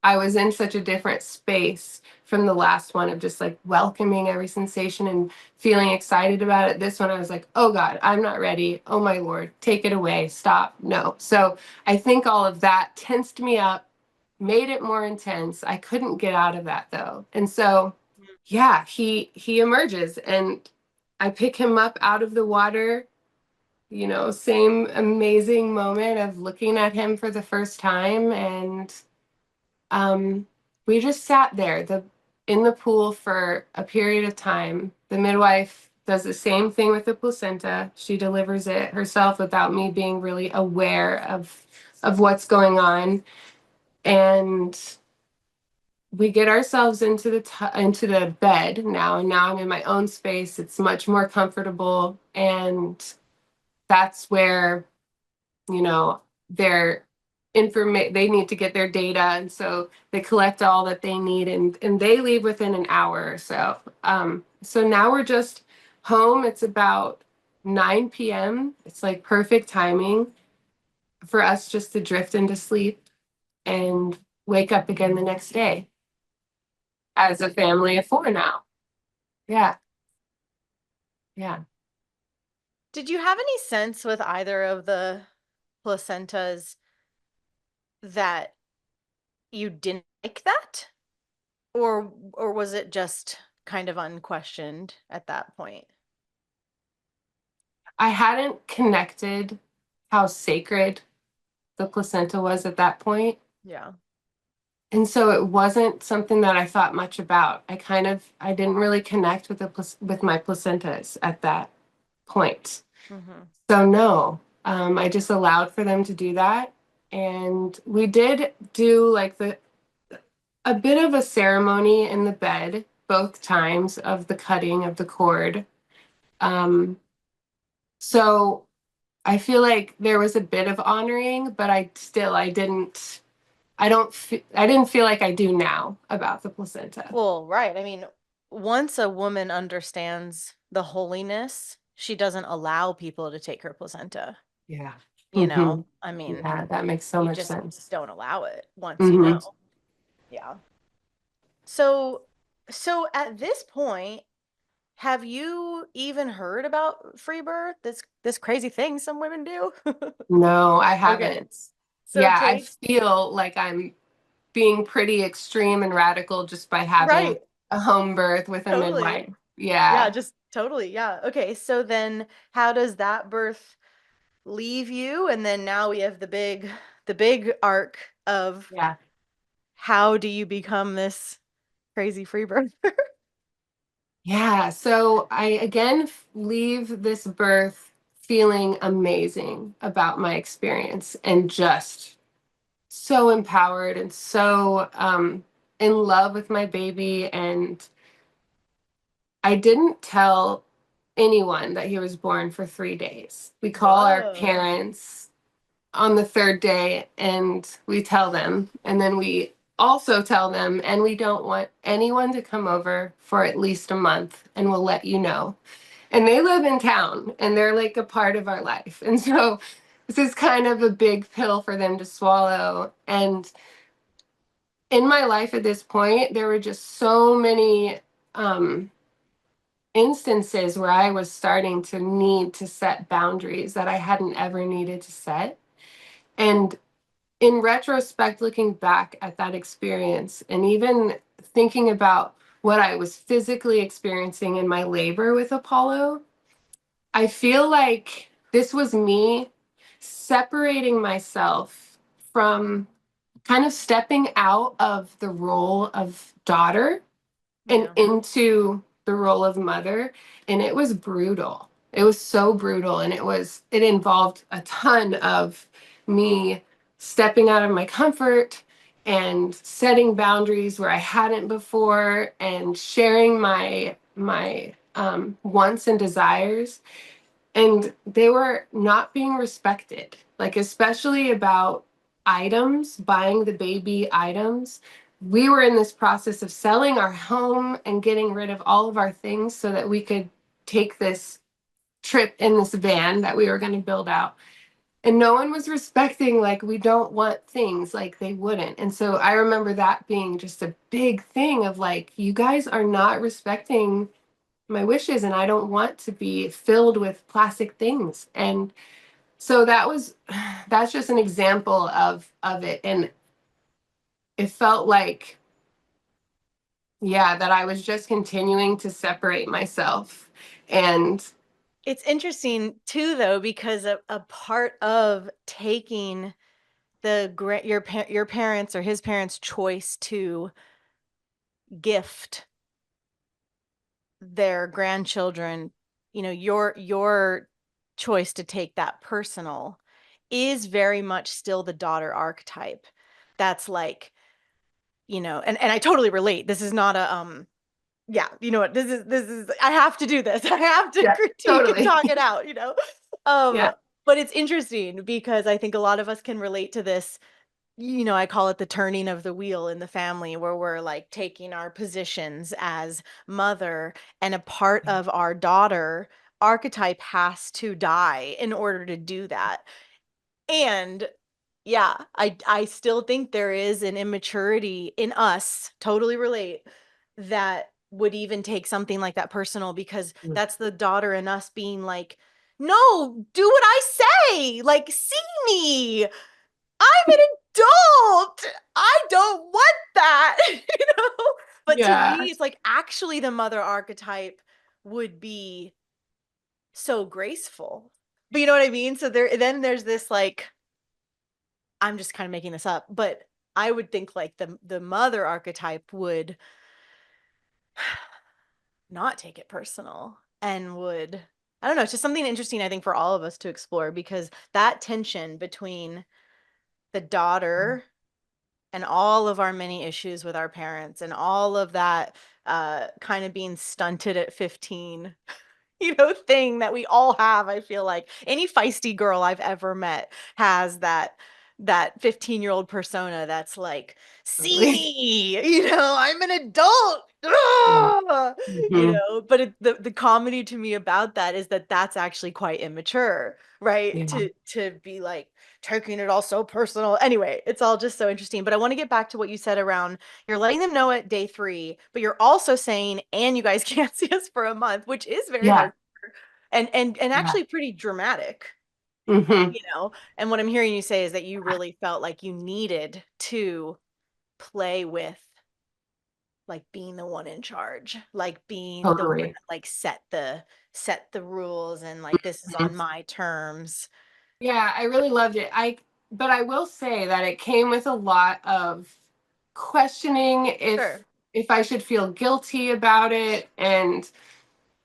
I was in such a different space from the last one of just like welcoming every sensation and feeling excited about it. This one, I was like, oh God, I'm not ready. Oh my Lord, take it away. Stop. No. So I think all of that tensed me up, made it more intense. I couldn't get out of that though. And so, yeah, he emerges, and I pick him up out of the water. Same amazing moment of looking at him for the first time. And we just sat there. in the pool for a period of time. The midwife does the same thing with the placenta. She delivers it herself without me being really aware of what's going on. And we get ourselves into the bed now, and now I'm in my own space. It's much more comfortable, and that's where, you know, their they need to get their data, and so they collect all that they need, and they leave within an hour or so. So now we're just home. It's about 9 p.m. It's like perfect timing for us just to drift into sleep and wake up again the next day as a family of four now. Yeah. Yeah. Did you have any sense with either of the placentas that you didn't like that? Or was it just kind of unquestioned at that point? I hadn't connected how sacred the placenta was at that point. Yeah. And so it wasn't something that I thought much about. I didn't really connect with with my placentas at that point. Mm-hmm. So no, I just allowed for them to do that. And we did do like a bit of a ceremony in the bed both times of the cutting of the cord. So I feel like there was a bit of honoring, but I didn't feel like I do now about the placenta. Well, right. I mean, once a woman understands the holiness, she doesn't allow people to take her placenta. Yeah. You know, I mean, Yeah, that makes so you much just sense. don't allow it once you Hmm. know. Yeah. So, so at this point, have you even heard about free birth? This crazy thing some women do? No, I Okay. haven't. So Yeah, I take feel like I'm being pretty extreme and radical just by having right. a home birth with a Totally. midwife. Yeah, Yeah. just totally. Yeah. Okay. So then how does that birth leave you? And then now we have the big arc of Yeah. how do you become this crazy free birth? Yeah. So I again leave this birth feeling amazing about my experience and just so empowered and so in love with my baby. And I didn't tell anyone that he was born for 3 days. We call our Whoa. parents on the third day and we tell them, and then we also tell them, and we don't want anyone to come over for at least a month, and we'll let you know. And they live in town and they're like a part of our life. And so this is kind of a big pill for them to swallow. And in my life at this point, there were just so many instances where I was starting to need to set boundaries that I hadn't ever needed to set. And in retrospect, looking back at that experience and even thinking about what I was physically experiencing in my labor with Apollo, I feel like this was me separating myself from kind of stepping out of the role of daughter and Yeah. into the role of mother. And it was brutal. It was so brutal. And it involved a ton of me stepping out of my comfort and setting boundaries where I hadn't before and sharing my wants and desires, and they were not being respected, like especially about items, buying the baby items. We were in this process of selling our home and getting rid of all of our things so that we could take this trip in this van that we were going to build out, and no one was respecting, like, we don't want things, like they wouldn't. And so I remember that being just a big thing of like, you guys are not respecting my wishes, and I don't want to be filled with plastic things. And so that's just an example of it. And it felt like, yeah, that I was just continuing to separate myself. And It's interesting too, though, because a part of taking your parents or his parents' choice to gift their grandchildren, your choice to take that personal is very much still the daughter archetype. That's like, and I totally relate. This is not a yeah, you know what, this is I have to do this. I have to Yeah, critique and totally. talk it out. Um Yeah. but it's interesting because I think a lot of us can relate to this. I call it the turning of the wheel in the family, where we're like taking our positions as mother, and a part of our daughter archetype has to die in order to do that. And yeah, I still think there is an immaturity in us, totally relate, that would even take something like that personal, because that's the daughter in us being like, no, do what I say, like, see me, I'm an adult. I don't want that, But to Yeah. me, it's like actually the mother archetype would be so graceful. But you know what I mean? So there's this like, I'm just kind of making this up, but I would think like the mother archetype would not take it personal and would, I don't know, it's just something interesting I think for all of us to explore, because that tension between the daughter and all of our many issues with our parents and all of that kind of being stunted at 15 thing that we all have. I feel like any feisty girl I've ever met has that 15-year-old persona that's like, see Totally. me, I'm an adult. Yeah. Ah! Hmm. But the comedy to me about that is that that's actually quite immature, right? Yeah. To be like taking it all so personal. Anyway, it's all just so interesting. But I want to get back to what you said around, you're letting them know at day 3, but you're also saying, and you guys can't see us for a month, which is very Yeah. hard and Yeah. actually pretty dramatic, Hmm. And what I'm hearing you say is that you really felt like you needed to play with like being the one in charge, like being the one Totally. that like set the rules, and like this is on Mhm. my terms. Yeah, I really loved it. But I will say that it came with a lot of questioning Sure. if I should feel guilty about it, and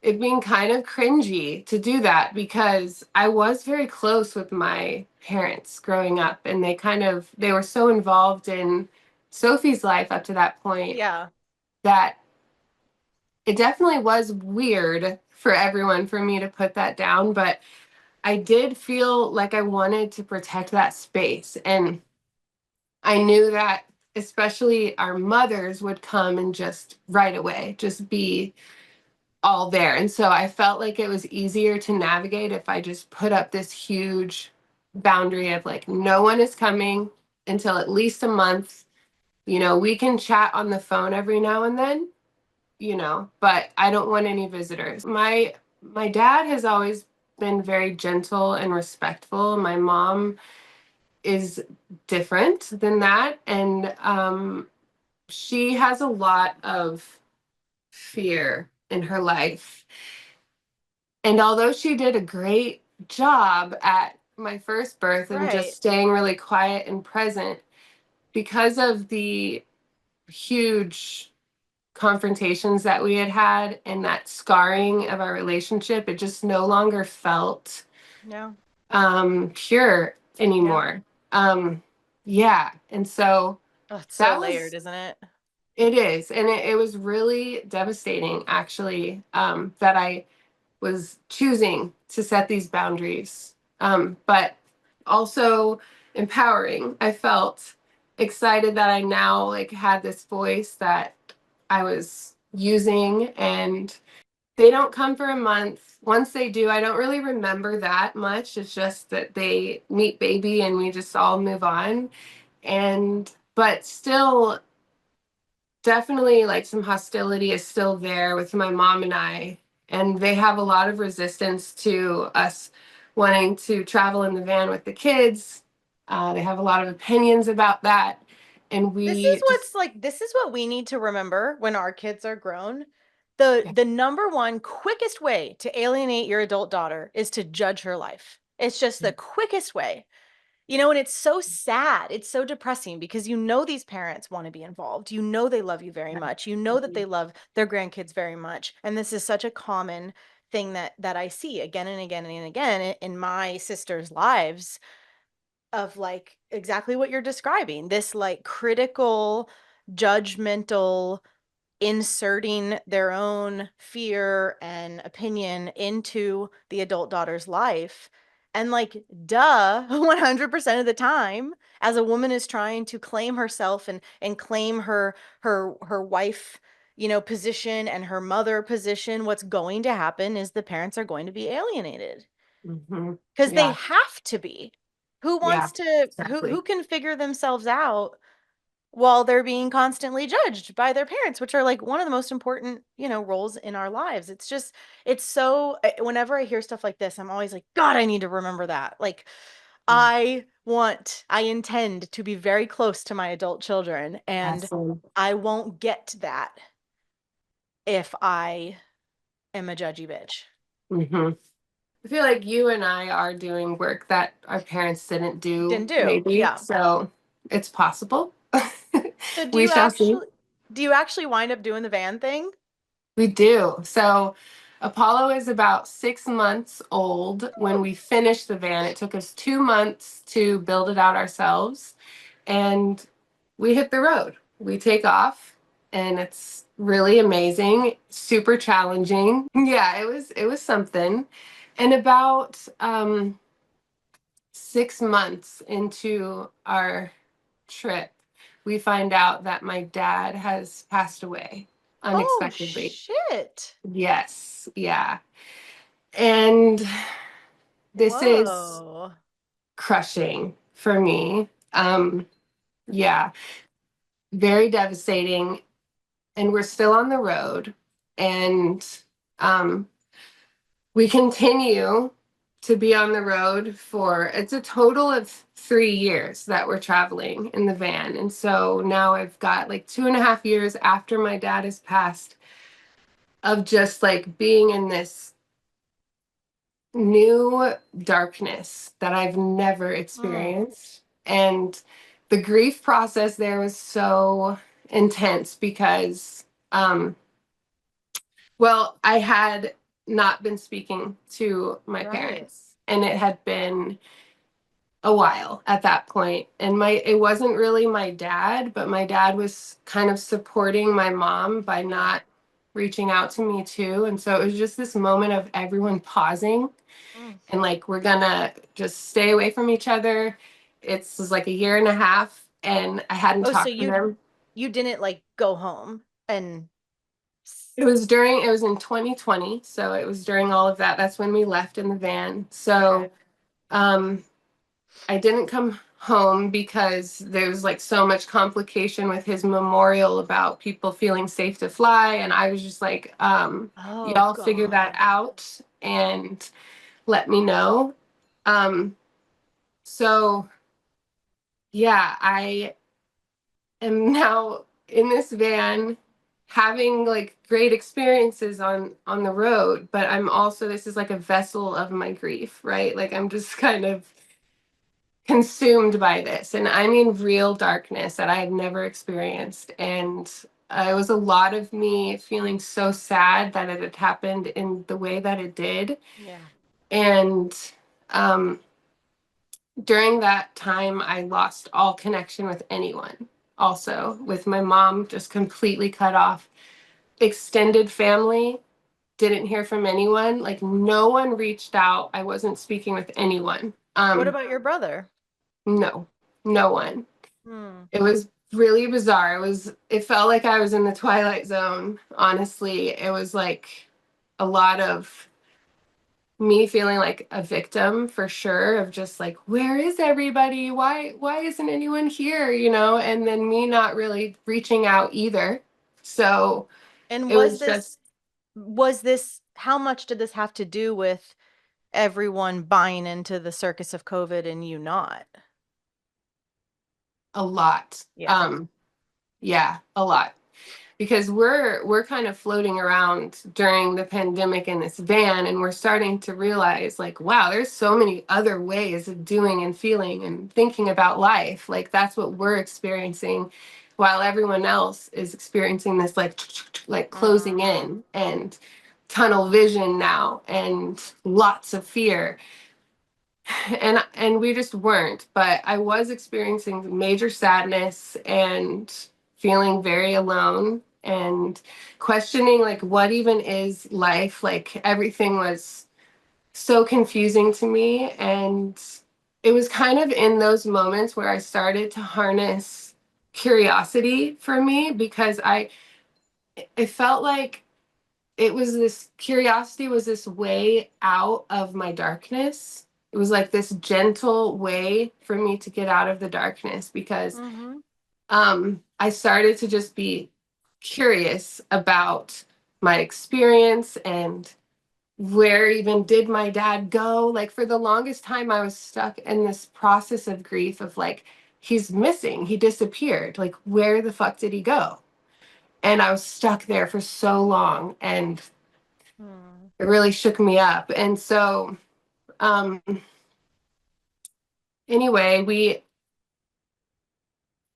it being kind of cringy to do that, because I was very close with my parents growing up, and they were so involved in Sophie's life up to that point Yeah. that it definitely was weird for everyone for me to put that down, but I did feel like I wanted to protect that space. And I knew that especially our mothers would come and just right away just be all there. And so I felt like it was easier to navigate if I just put up this huge boundary of like, no one is coming until at least a month. We can chat on the phone every now and then, but I don't want any visitors. My dad has always been very gentle and respectful. My mom is different than that, and she has a lot of fear in her life. And although she did a great job at my first birth and just Right. staying really quiet and present, because of the huge confrontations that we had had and that scarring of our relationship, it just no longer felt Yeah. pure Yeah. anymore. Yeah, and so Oh, it's so that layered, was isn't it? it is, and it was really devastating actually, that I was choosing to set these boundaries, but also empowering. I felt excited that I now like had this voice that I was using, and they don't come for a month. Once they do, I don't really remember that much. It's just that they meet baby and we just all move on. And but still, definitely like some hostility is still there with my mom and I, and they have a lot of resistance to us wanting to travel in the van with the kids. They have a lot of opinions about that, and we just This is what we need to remember when our kids are grown. The number one quickest way to alienate your adult daughter is to judge her life. It's just the quickest way. And it's so sad. It's so depressing because these parents want to be involved. They love you very much. That they love their grandkids very much. And this is such a common thing that I see again and again and again in my sisters' lives, of like exactly what you're describing. This like critical, judgmental, inserting their own fear and opinion into the adult daughter's life. And like, duh, 100% of the time, as a woman is trying to claim herself and claim her wife, position and her mother position, what's going to happen is the parents are going to be alienated Hmm. because they Yeah. have to be. Who Yeah. wants to who Exactly. can figure themselves out while they're being constantly judged by their parents, which are like one of the most important, roles in our lives. It's so, whenever I hear stuff like this, I'm always like, God, I need to remember that. Like, I intend to be very close to my adult children, and Awesome. I won't get that if I am a judgy bitch. Hmm. I feel like you and I are doing work that our parents didn't do, Didn't do. maybe. Yeah. So it's possible. So We shall see. do you actually wind up doing the van thing? We do. So Apollo is about 6 months old when we finished the van. It took us 2 months to build it out ourselves. And we hit the road. We take off and it's really amazing, super challenging. Yeah, it was something. And about 6 months into our trip, we find out that my dad has passed away Oh unexpectedly. shit. Yes, yeah. And this is Whoa. crushing for me. Yeah, very devastating. And we're still on the road. And um, we continue to be on the road for it's a total of 3 years that we're traveling in the van. And so now I've got like 2.5 years after my dad has passed of just like being in this new darkness that I've never Mm, experienced. And the grief process there was so intense because, well, I had not been speaking to my right. parents, and it had been a while at that point. And it wasn't really my dad, but my dad was kind of supporting my mom by Yeah. not reaching out to me too. And so it was just this moment of everyone pausing Mm. and like we're gonna just stay away from each other. It was like a year and a half, and I hadn't Oh, so talked to you them. you didn't like go home and It was in 2020, so it was during all of that. That's when we left in the van. okay. So um I didn't come home because there was like so much complication with his memorial about people feeling safe to fly, and I was just like, Oh y'all figure that God. out and let me know. So yeah, I am now in this van having like great experiences on the road, but I'm also this is like a vessel of my grief, right? Like I'm just kind of consumed by this, and I'm in real darkness that I had never experienced. And it was a lot of me feeling so sad that it had happened in the way that it did. Yeah. And um during that time, I lost all connection with anyone. Also, with my mom, just completely cut off. Extended family, didn't hear from anyone. Like, no one reached out. I wasn't speaking with anyone. What about your brother? No, no one. Hmm. It was really bizarre. It felt like I was in the Twilight Zone, honestly. It was like a lot of me feeling like a victim for sure of just like where is everybody, why isn't anyone here, and then me not really reaching out either. So And it was just was this how much did this have to do with everyone buying into the circus of COVID and you not? a lot. Yeah. Yeah, a lot. because we're kind of floating around during the pandemic in this van, and we're starting to realize like, wow, there's so many other ways of doing and feeling and thinking about life. Like that's what we're experiencing, while everyone else is experiencing this like closing in and tunnel vision now and lots of fear. And we just weren't, but I was experiencing major sadness and feeling very alone and questioning like what even is life. Like everything was so confusing to me, and it was kind of in those moments where I started to harness curiosity for me, because I it felt like it was this curiosity was this way out of my darkness. It was like this gentle way for me to get out of the darkness, because I started to just be curious about my experience and where even did my dad go. Like for the longest time I was stuck in this process of grief of like, he's missing, he disappeared, like where the fuck did he go? And I was stuck there for so long, and it really shook me up. And so, um, anyway, we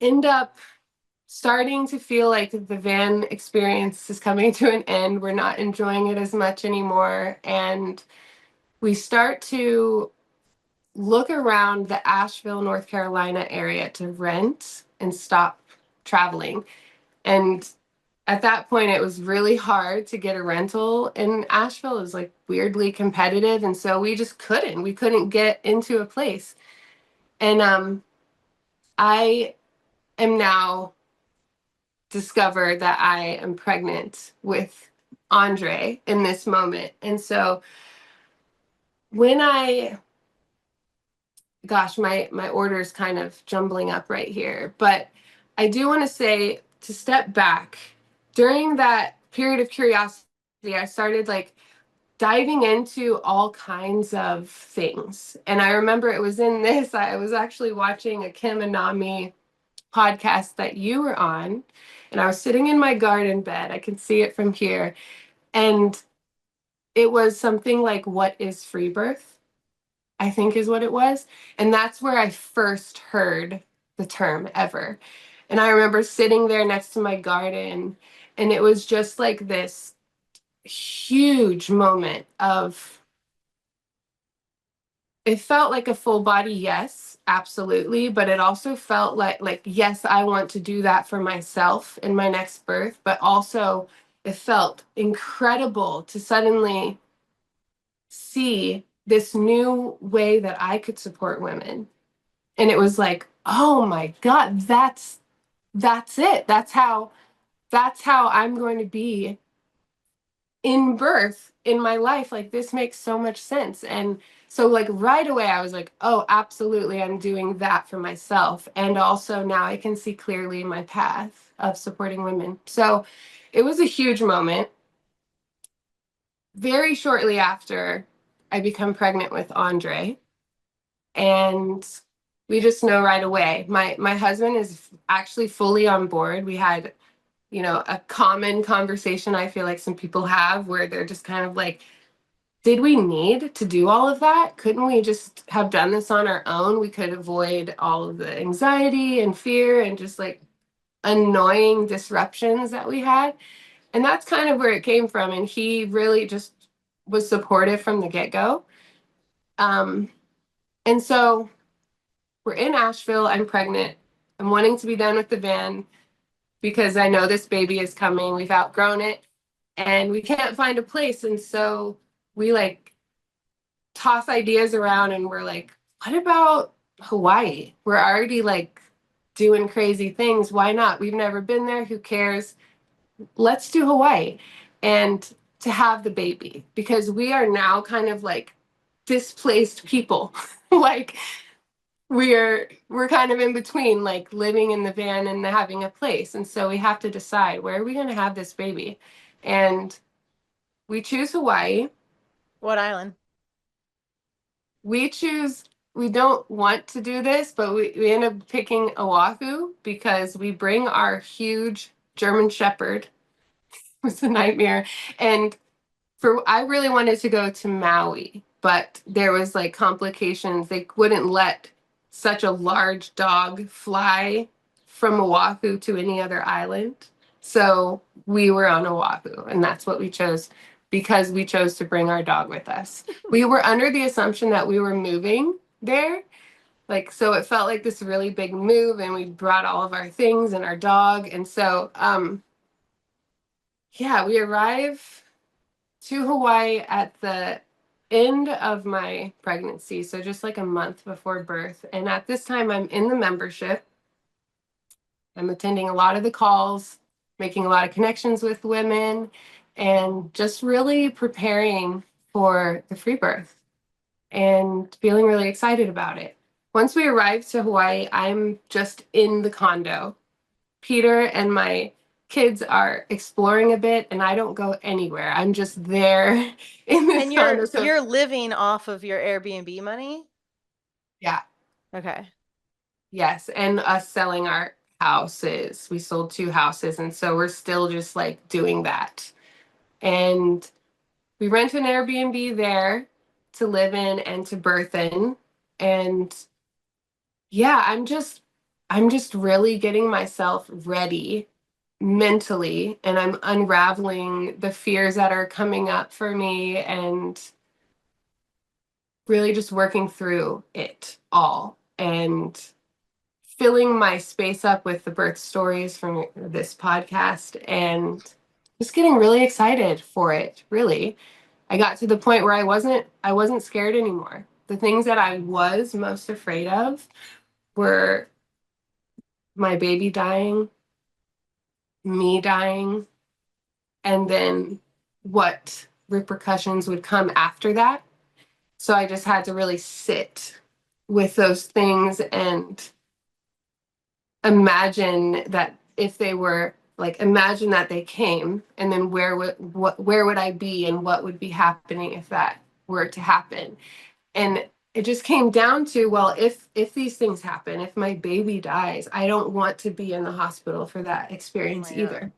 end up starting to feel like the van experience is coming to an end. We're not enjoying it as much anymore. And we start to look around the Asheville, North Carolina area to rent and stop traveling. And at that point, it was really hard to get a rental in Asheville. It was like weirdly competitive. And so we just we couldn't get into a place. And I am now discovered that I am pregnant with Andre in this moment. And so when gosh, my order is kind of jumbling up right here, but I do want to say, to step back, during that period of curiosity, I started like diving into all kinds of things. And I remember it was in this, I was actually watching a Kim Anami podcast that you were on, and I was sitting in my garden bed. I can see it from here. And it was something like, what is free birth? I think is what it was. And that's where I first heard the term ever. And I remember sitting there next to my garden, and it was just like this huge moment of, it felt like a full body yes, absolutely, but it also felt like yes, I want to do that for myself in my next birth, but also it felt incredible to suddenly see this new way that I could support women. And it was like, oh my God, that's it. That's how I'm going to be in birth in my life. Like this makes so much sense. And so like right away I was like, oh, absolutely, I'm doing that for myself. And also now I can see clearly my path of supporting women. So it was a huge moment. Very shortly after, I become pregnant with Andre, and we just know right away. My husband is actually fully on board. We had, a common conversation I feel like some people have, where they're just kind of like, did we need to do all of that? Couldn't we just have done this on our own? We could avoid all of the anxiety and fear and just like annoying disruptions that we had. And that's kind of where it came from. And he really just was supportive from the get-go. And so we're in Asheville. I'm pregnant. I'm wanting to be done with the van because I know this baby is coming. We've outgrown it and we can't find a place. And so we like toss ideas around, and we're like, what about Hawaii? We're already like doing crazy things. Why not? We've never been there. Who cares? Let's do Hawaii. And to have the baby, because we are now kind of like displaced people. Like we're kind of in between, like living in the van and having a place. And so we have to decide, where are we going to have this baby? And we choose Hawaii. What island? We don't want to do this, but we end up picking Oahu because we bring our huge German Shepherd was a nightmare. And I really wanted to go to Maui, but there was like complications. They wouldn't let such a large dog fly from Oahu to any other island. So we were on Oahu, and that's what we chose because we chose to bring our dog with us. We were under the assumption that we were moving there. Like, so it felt like this really big move, and we brought all of our things and our dog. And so, yeah, we arrive to Hawaii at the end of my pregnancy, so just like a month before birth. And at this time, I'm in the membership. I'm attending a lot of the calls, making a lot of connections with women, and just really preparing for the free birth and feeling really excited about it. Once we arrive to Hawaii, I'm just in the condo. Peter and my kids are exploring a bit, and I don't go anywhere. I'm just there in this And condo. So you're living off of your Airbnb money? yeah, Okay. yes, and us selling our houses. We sold 2 houses, and so we're still just like doing that. And we rent an Airbnb there to live in and to birth in. And yeah, I'm just really getting myself ready mentally, and I'm unraveling the fears that are coming up for me and really just working through it all and filling my space up with the birth stories from this podcast and just getting really excited for it, really. I got to the point where I wasn't scared anymore. The things that I was most afraid of were my baby dying, me dying, and then what repercussions would come after that. So I just had to really sit with those things and imagine that if they were like imagine that they came, and then where would I be and what would be happening if that were to happen. And it just came down to, well, if these things happen, if my baby dies, I don't want to be in the hospital for that experience Oh my God. either.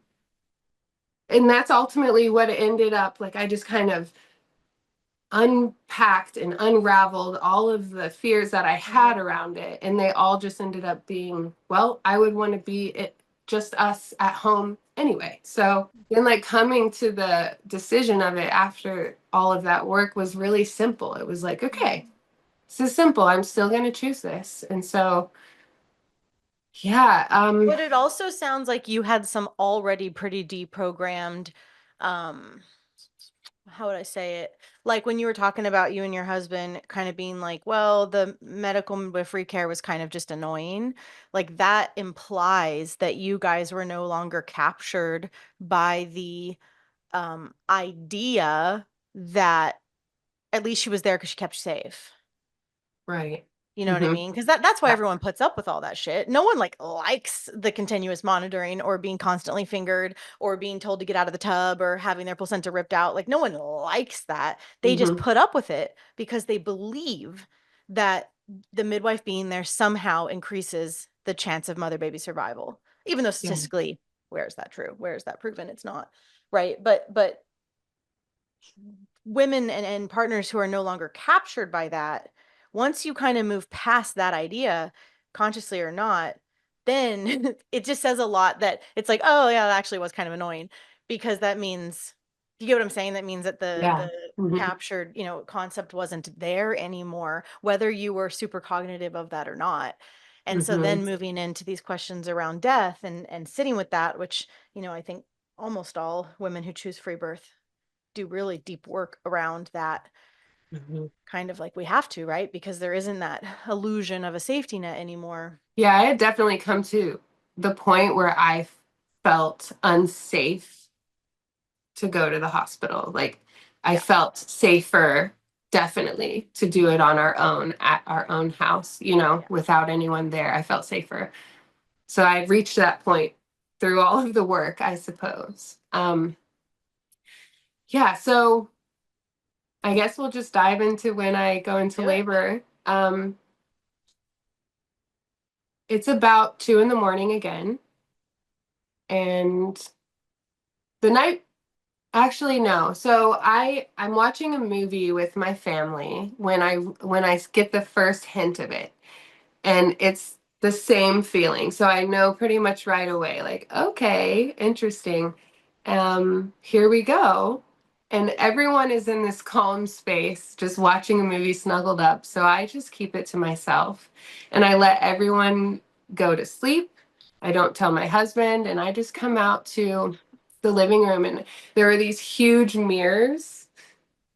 And that's ultimately what it ended up like. I just kind of unpacked and unraveled all of the fears that I had around it, and they all just ended up being, well, I would want to be it just us at home anyway. So then like coming to the decision of it after all of that work was really simple. It was like, okay, this is simple. I'm still going to choose this. And so yeah, But it also sounds like you had some already pretty deprogrammed, um, how would I say it? Like when you were talking about you and your husband kind of being like, well, the medical midwifery care was kind of just annoying. Like that implies that you guys were no longer captured by the idea that at least she was there because she kept you safe. right. You know what I Hmm. mean? Because that's why Yeah. everyone puts up with all that shit. No one like likes the continuous monitoring or being constantly fingered or being told to get out of the tub or having their placenta ripped out. Like no one likes that. They just Hmm. put up with it because they believe that the midwife being there somehow increases the chance of mother baby survival. Even though Yeah. statistically, where is that true? Where is that proven? It's not. Right. But women and partners who are no longer captured by that, once you kind of move past that idea, consciously or not, then it just says a lot that it's like, oh yeah, that actually was kind of annoying because that means, you get what I'm saying? That means that the Yeah. Hmm. captured, concept wasn't there anymore, whether you were super cognitive of that or not. And so Hmm. then moving into these questions around death and sitting with that, which, I think almost all women who choose free birth do really deep work around that, Hmm. kind of like we have to, right? Because there isn't that illusion of a safety net anymore. Yeah, I had definitely come to the point where I felt unsafe to go to the hospital. Like I Yeah. felt safer definitely to do it on our own at our own house, Yeah. without anyone there. I felt safer. So I reached that point through all of the work, I suppose. Yeah, so I guess we'll just dive into when I go into Do it. labor. It's about 2 in the morning again. And the night Actually, no. So I'm watching a movie with my family when I get the first hint of it, and it's the same feeling. So I know pretty much right away, like, okay, interesting. Here we go. And everyone is in this calm space, just watching a movie snuggled up. So I just keep it to myself and I let everyone go to sleep. I don't tell my husband, and I just come out to the living room, and there are these huge mirrors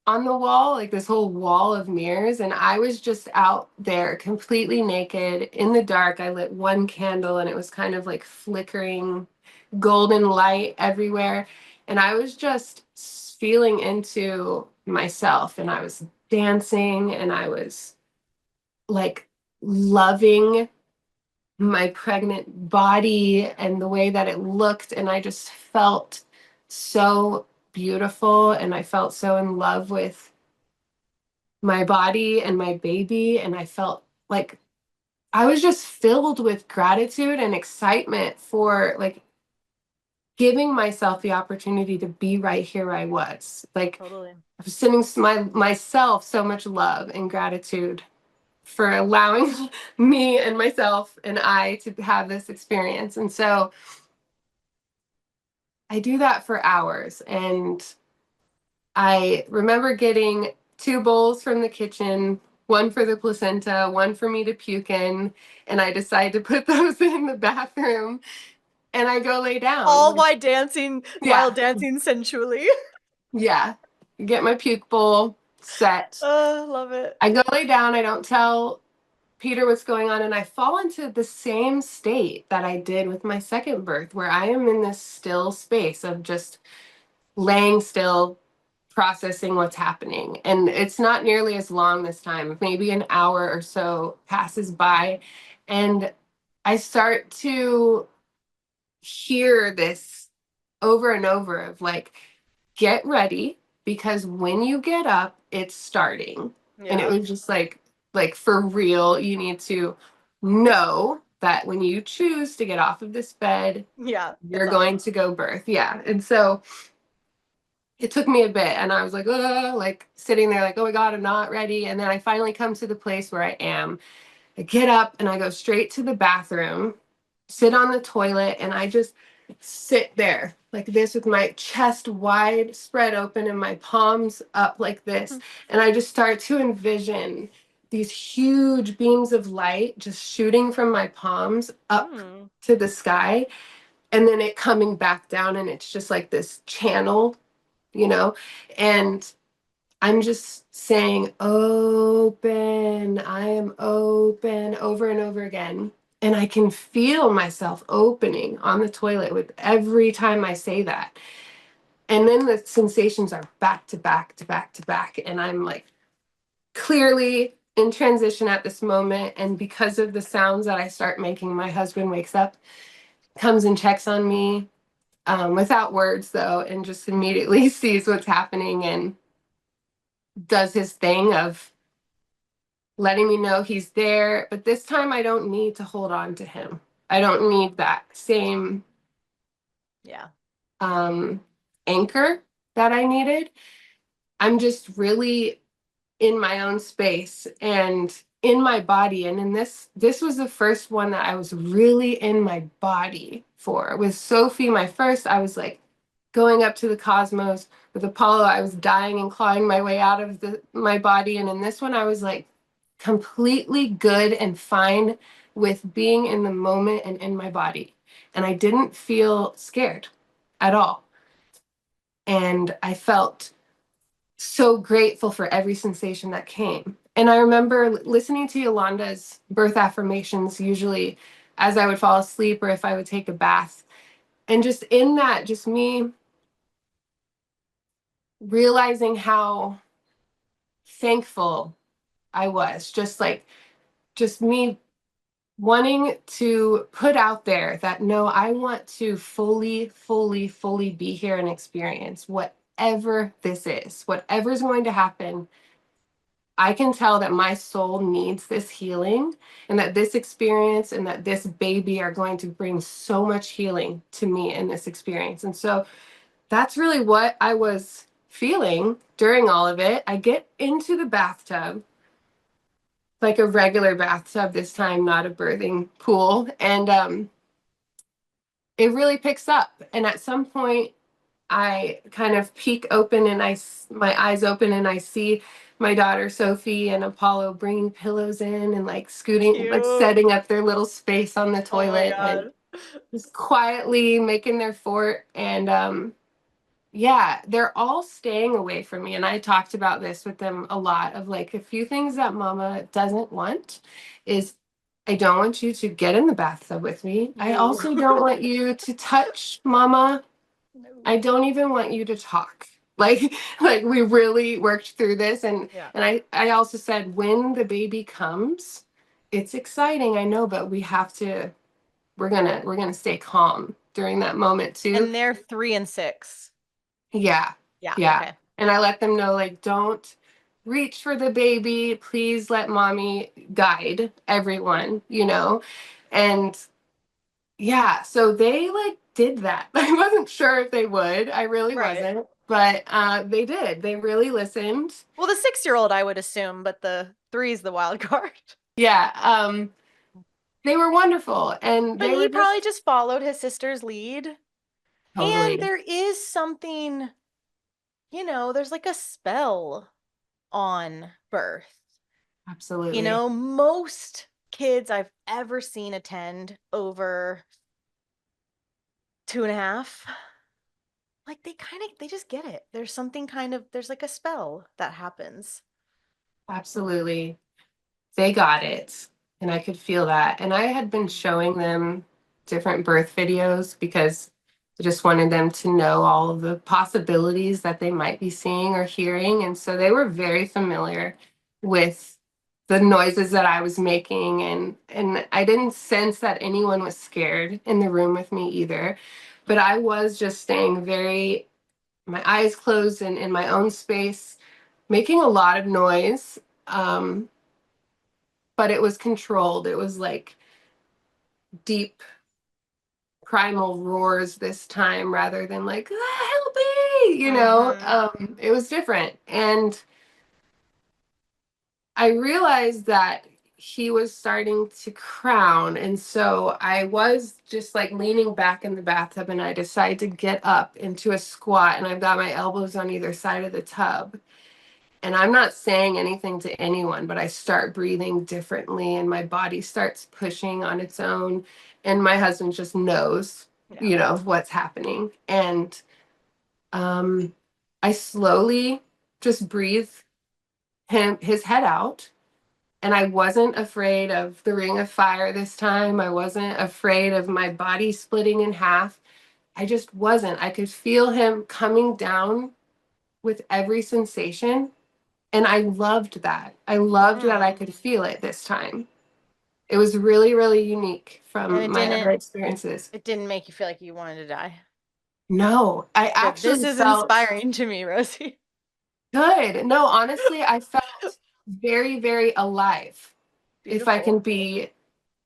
on the wall, like this whole wall of mirrors. And I was just out there completely naked in the dark. I lit one candle and it was kind of like flickering golden light everywhere. And I was just feeling into myself, and I was dancing, and I was like loving my pregnant body and the way that it looked. And I just felt so beautiful, and I felt so in love with my body and my baby. And I felt like I was just filled with gratitude and excitement for like giving myself the opportunity to be right here I was. Like Totally. I was sending myself so much love and gratitude for allowing me and myself and I to have this experience. And so I do that for hours. And I remember getting 2 bowls from the kitchen, one for the placenta, one for me to puke in. And I decide to put those in the bathroom, and I go lay All down. while dancing, Yeah. sensually. Yeah. Get my puke bowl set. Love it. I go lay down. I don't tell Peter what's going on. And I fall into the same state that I did with my second birth, where I am in this still space of just laying still, processing what's happening. And it's not nearly as long this time. Maybe an hour or so passes by. And I start to hear this over and over of like, get ready, because when you get up, it's starting. And it Yeah. was just like for real, you need to know that when you choose to get off of this bed, Yeah. you're going to go birth. Yeah. And so it took me a bit, and I was like sitting there like, oh my God, I'm not ready. And then I finally come to the place where I am. I get up and I go straight to the bathroom, sit on the toilet, and I just sit there like this with my chest wide spread open and my palms up like this. And I just start to envision these huge beams of light just shooting from my palms up Mm. to the sky, and then it coming back down. And it's just like this channel, you know? And I'm just saying, open, I am open over and over again. And I can feel myself opening on the toilet with every time I say that. And then the sensations are back to back to back to back. And I'm like clearly in transition at this moment. And because of the sounds that I start making, my husband wakes up, comes and checks on me, without words though, and just immediately sees what's happening and does his thing of letting me know he's there. But this time I don't need to hold on to him. I don't need that same Yeah. um, anchor that I needed. I'm just really in my own space and in my body. And in this was the first one that I was really in my body for. With Sophie, my first, I was like going up to the cosmos. With Apollo, I was dying and clawing my way out of my body. And in this one, I was like completely good and fine with being in the moment and in my body. And I didn't feel scared at all. And I felt so grateful for every sensation that came. And I remember listening to Yolanda's birth affirmations, usually as I would fall asleep or if I would take a bath. And just in that, just me realizing how thankful I was, just me wanting to put out there that no, I want to fully, fully, fully be here and experience whatever this is, whatever's going to happen. I can tell that my soul needs this healing, and that this experience and that this baby are going to bring so much healing to me in this experience. And so that's really what I was feeling during all of it. I get into the bathtub, like a regular bathtub this time, not a birthing pool, and it really picks up. And at some point, I kind of peek open and my eyes open and I see my daughter Sophie and Apollo bringing pillows in and like scooting, like Cute. setting up their little space on the Oh my toilet and God. just quietly making their fort. And yeah, they're all staying away from me. And I talked about this with them a lot of like a few things that mama doesn't want is I don't want you to get in the bathtub with me. I No. also don't want you to touch mama. No. I don't even want you to talk. Like like we really worked through this Yeah. and I also said when the baby comes, it's exciting, I know, but we're gonna stay calm during that moment too. And they're 3 and 6. Yeah. Yeah. Yeah. Okay. And I let them know like don't reach for the baby. Please let mommy guide everyone, you know? And yeah, so they like did that. I wasn't sure if they would. I really Right. wasn't. But they did. They really listened. Well, the 6-year-old I would assume, but the 3 is the wild card. Yeah. They were wonderful and But they he were probably just just followed his sister's lead. And totally, there is something, there's like a spell on birth. absolutely, Most kids I've ever seen attend over 2.5, like they just get it. There's something there's like a spell that happens. absolutely. They got it. And I could feel that. And I had been showing them different birth videos because I just wanted them to know all of the possibilities that they might be seeing or hearing. And so they were very familiar with the noises that I was making and I didn't sense that anyone was scared in the room with me either. But I was just staying very my eyes closed and in my own space, making a lot of noise. But it was controlled. It was like deep primal roars this time rather than like help me, Mm-hmm. it was different. And I realized that he was starting to crown. And so I was just like leaning back in the bathtub and I decided to get up into a squat and I've got my elbows on either side of the tub. And I'm not saying anything to anyone, but I start breathing differently and my body starts pushing on its own. And my husband just knows, Yeah. what's happening. And I slowly just breathe his head out. And I wasn't afraid of the ring of fire this time. I wasn't afraid of my body splitting in half. I just wasn't. I could feel him coming down with every sensation. And I loved that. I loved that I Mm. could feel it this time. It was really, really unique And from my other experiences. it didn't make you feel like you wanted to die. No, I Good. This actually is felt inspiring to me, Rosie. good. No, honestly, I felt very, very alive, if I can Beautiful. be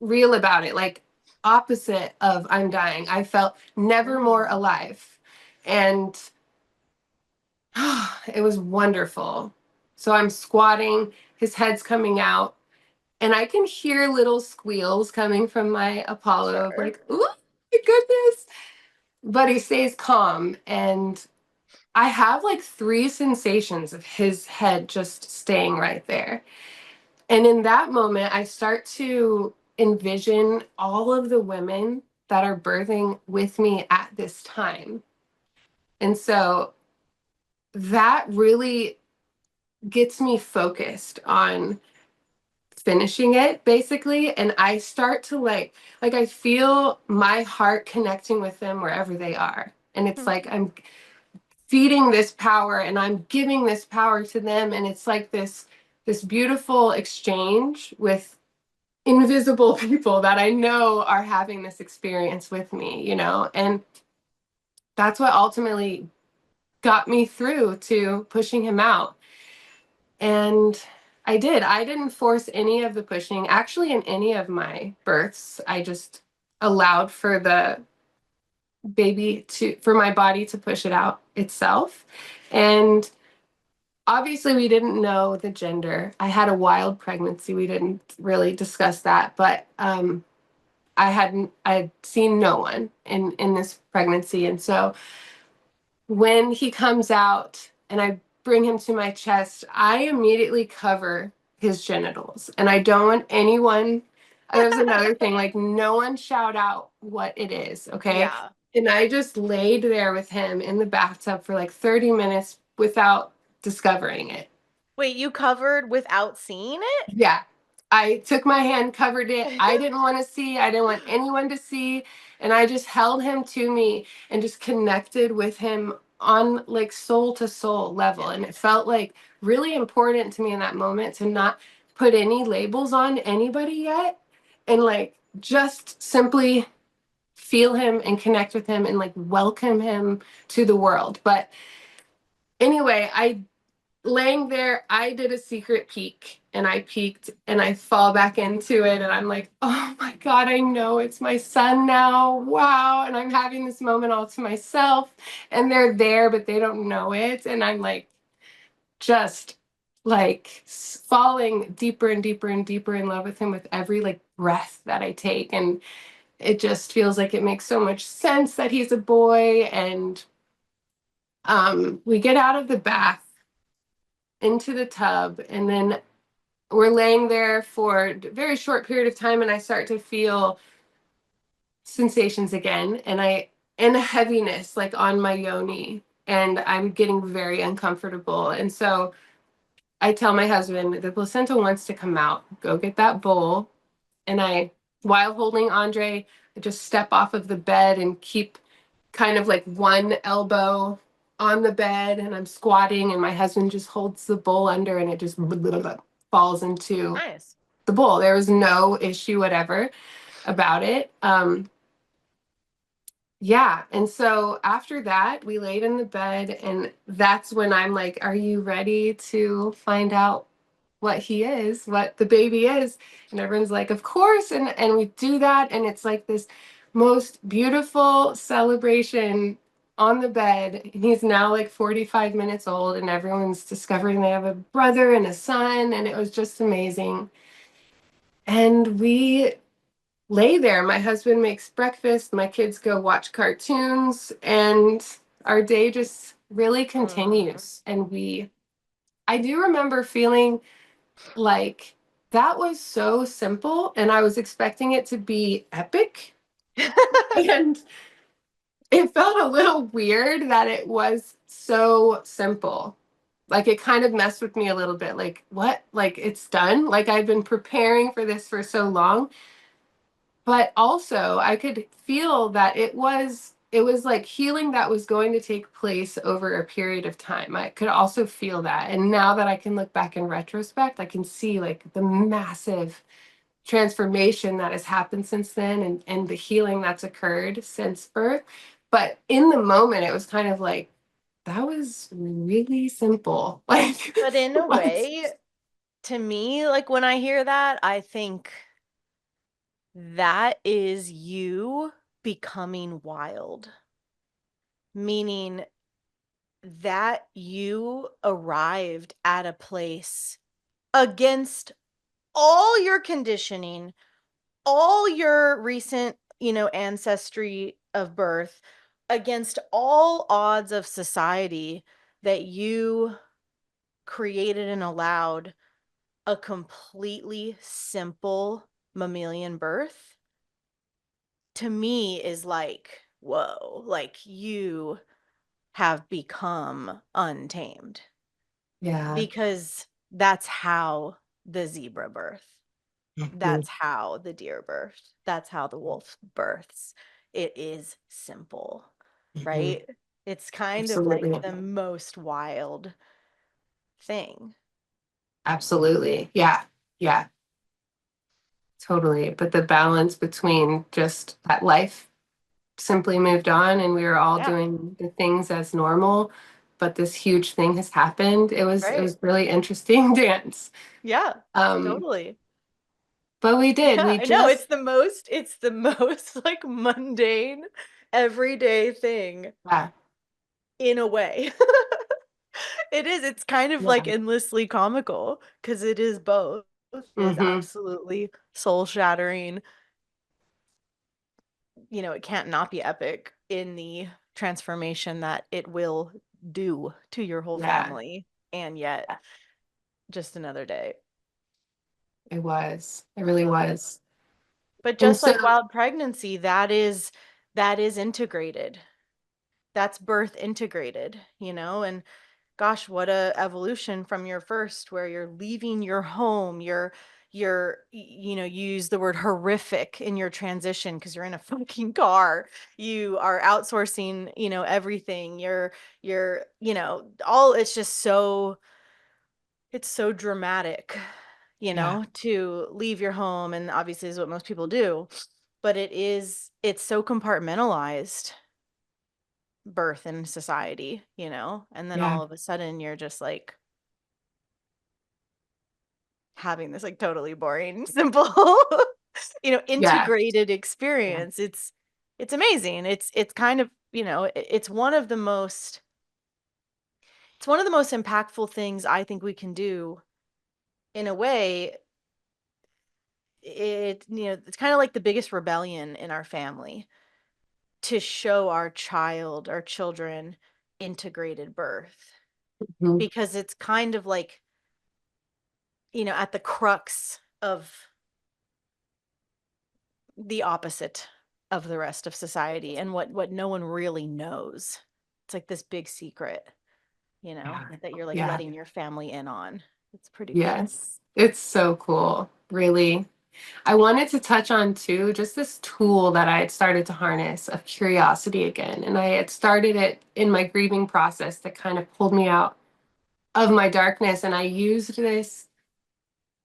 real about it. Like, opposite of I'm dying. I felt never more Mm. alive. And it was wonderful. So I'm squatting, his head's coming out. And I can hear little squeals coming from my Apollo of Sure. like, oh my goodness. But he stays calm. And I have like three sensations of his head just staying right there. And in that moment, I start to envision all of the women that are birthing with me at this time. And so that really gets me focused on finishing it basically, and I start to like I feel my heart connecting with them wherever they are, and it's Mm. like I'm feeding this power and I'm giving this power to them, and it's like this beautiful exchange with invisible people that I know are having this experience with me, and that's what ultimately got me through to pushing him out. And I did. I didn't force any of the pushing. Actually, in any of my births, I just allowed for baby for my body to push it out itself. And obviously we didn't know the gender. I had a wild pregnancy. We didn't really discuss that, but I had seen no one in this pregnancy. And so when he comes out and I bring him to my chest, I immediately cover his genitals. And I don't want anyone, that was another thing, like no one shout out what it is, okay? Yeah. And I just laid there with him in the bathtub for like 30 minutes without discovering it. Wait, you covered without seeing it? Yeah. I took my hand, covered it. I didn't want to see. I didn't want anyone to see. And I just held him to me and just connected with him on like soul to soul level. And it felt like really important to me in that moment to not put any labels on anybody yet. And like just simply feel him and connect with him and like welcome him to the world. But anyway, I laying there, I did a secret peek and I peeked and I fall back into it. And I'm like, oh my God, I know it's my son now. Wow. And I'm having this moment all to myself and they're there, but they don't know it. And I'm like, just like falling deeper and deeper and deeper in love with him with every like breath that I take. And it just feels like it makes so much sense that he's a boy. And we get out of the bath into the tub and then we're laying there for a very short period of time and I start to feel sensations again and a heaviness like on my yoni and I'm getting very uncomfortable. And so I tell my husband the placenta wants to come out, go get that bowl. And while holding Andre, I just step off of the bed and keep kind of like one elbow on the bed and I'm squatting and my husband just holds the bowl under and it just falls into Nice. the bowl. There was no issue whatever about it. Yeah. And so after that, we laid in the bed and that's when I'm like, are you ready to find out what he is, what the baby is? And everyone's like, of course. And we do that. And it's like this most beautiful celebration on the bed. And he's now like 45 minutes old and everyone's discovering they have a brother and a son. And it was just amazing. And we lay there. My husband makes breakfast. My kids go watch cartoons and our day just really continues. And I do remember feeling like that was so simple and I was expecting it to be epic. And it felt a little weird that it was so simple. Like it kind of messed with me a little bit. Like, what? Like it's done? Like I've been preparing for this for so long. But also I could feel that it was like healing that was going to take place over a period of time. I could also feel that. And now that I can look back in retrospect, I can see like the massive transformation that has happened since then and the healing that's occurred since birth. But in the moment, it was kind of like, that was really simple. Like, But in a way, to me, like when I hear that, I think that is you becoming wild. Meaning that you arrived at a place against all your conditioning, all your recent, ancestry of birth, against all odds of society, that you created and allowed a completely simple mammalian birth, to me is like, whoa, like you have become untamed. yeah. Because that's how the zebra birth. That's how the deer birth. That's how the wolf births. It is simple, Mhm. right? It's kind of like Absolutely. the most wild thing. Absolutely. Yeah. Yeah. Totally. But the balance between just that life simply moved on and we were all Yeah. doing the things as normal, but this huge thing has happened. It Right. was really interesting dance. Yeah. Um, Totally. but we did. Yeah, We I know just it's the most like mundane everyday thing Yeah. in a way. It is. It's kind of like Yeah. endlessly comical because it is both. It is Mm-hmm. absolutely soul shattering. It can't not be epic in the transformation that it will do to your whole Yeah. family. And yet, just another day. It was. It I really love it. was. But And just so, like wild pregnancy, that is integrated. That's birth integrated, and gosh, what a evolution from your first, where you're leaving your home, you use the word horrific in your transition because you're in a fucking car. You are outsourcing, everything. All it's just it's so dramatic, yeah. to leave your home, and obviously is what most people do, but it's so compartmentalized birth in society, and then Yeah. all of a sudden you're just like having this like totally boring, simple, Yeah. integrated Yeah. experience. It's amazing. It's kind of, it's one of the most impactful things I think we can do in a way. It's kind of like the biggest rebellion in our family to show our children integrated birth, Mhm. because it's kind of like, at the crux of the opposite of the rest of society and what no one really knows. It's like this big secret, Yeah. that you're like Yeah. letting your family in on. It's pretty cool. Yes. It's so cool. Really. I wanted to touch on too, just this tool that I had started to harness of curiosity again. And I had started it in my grieving process that kind of pulled me out of my darkness. And I used this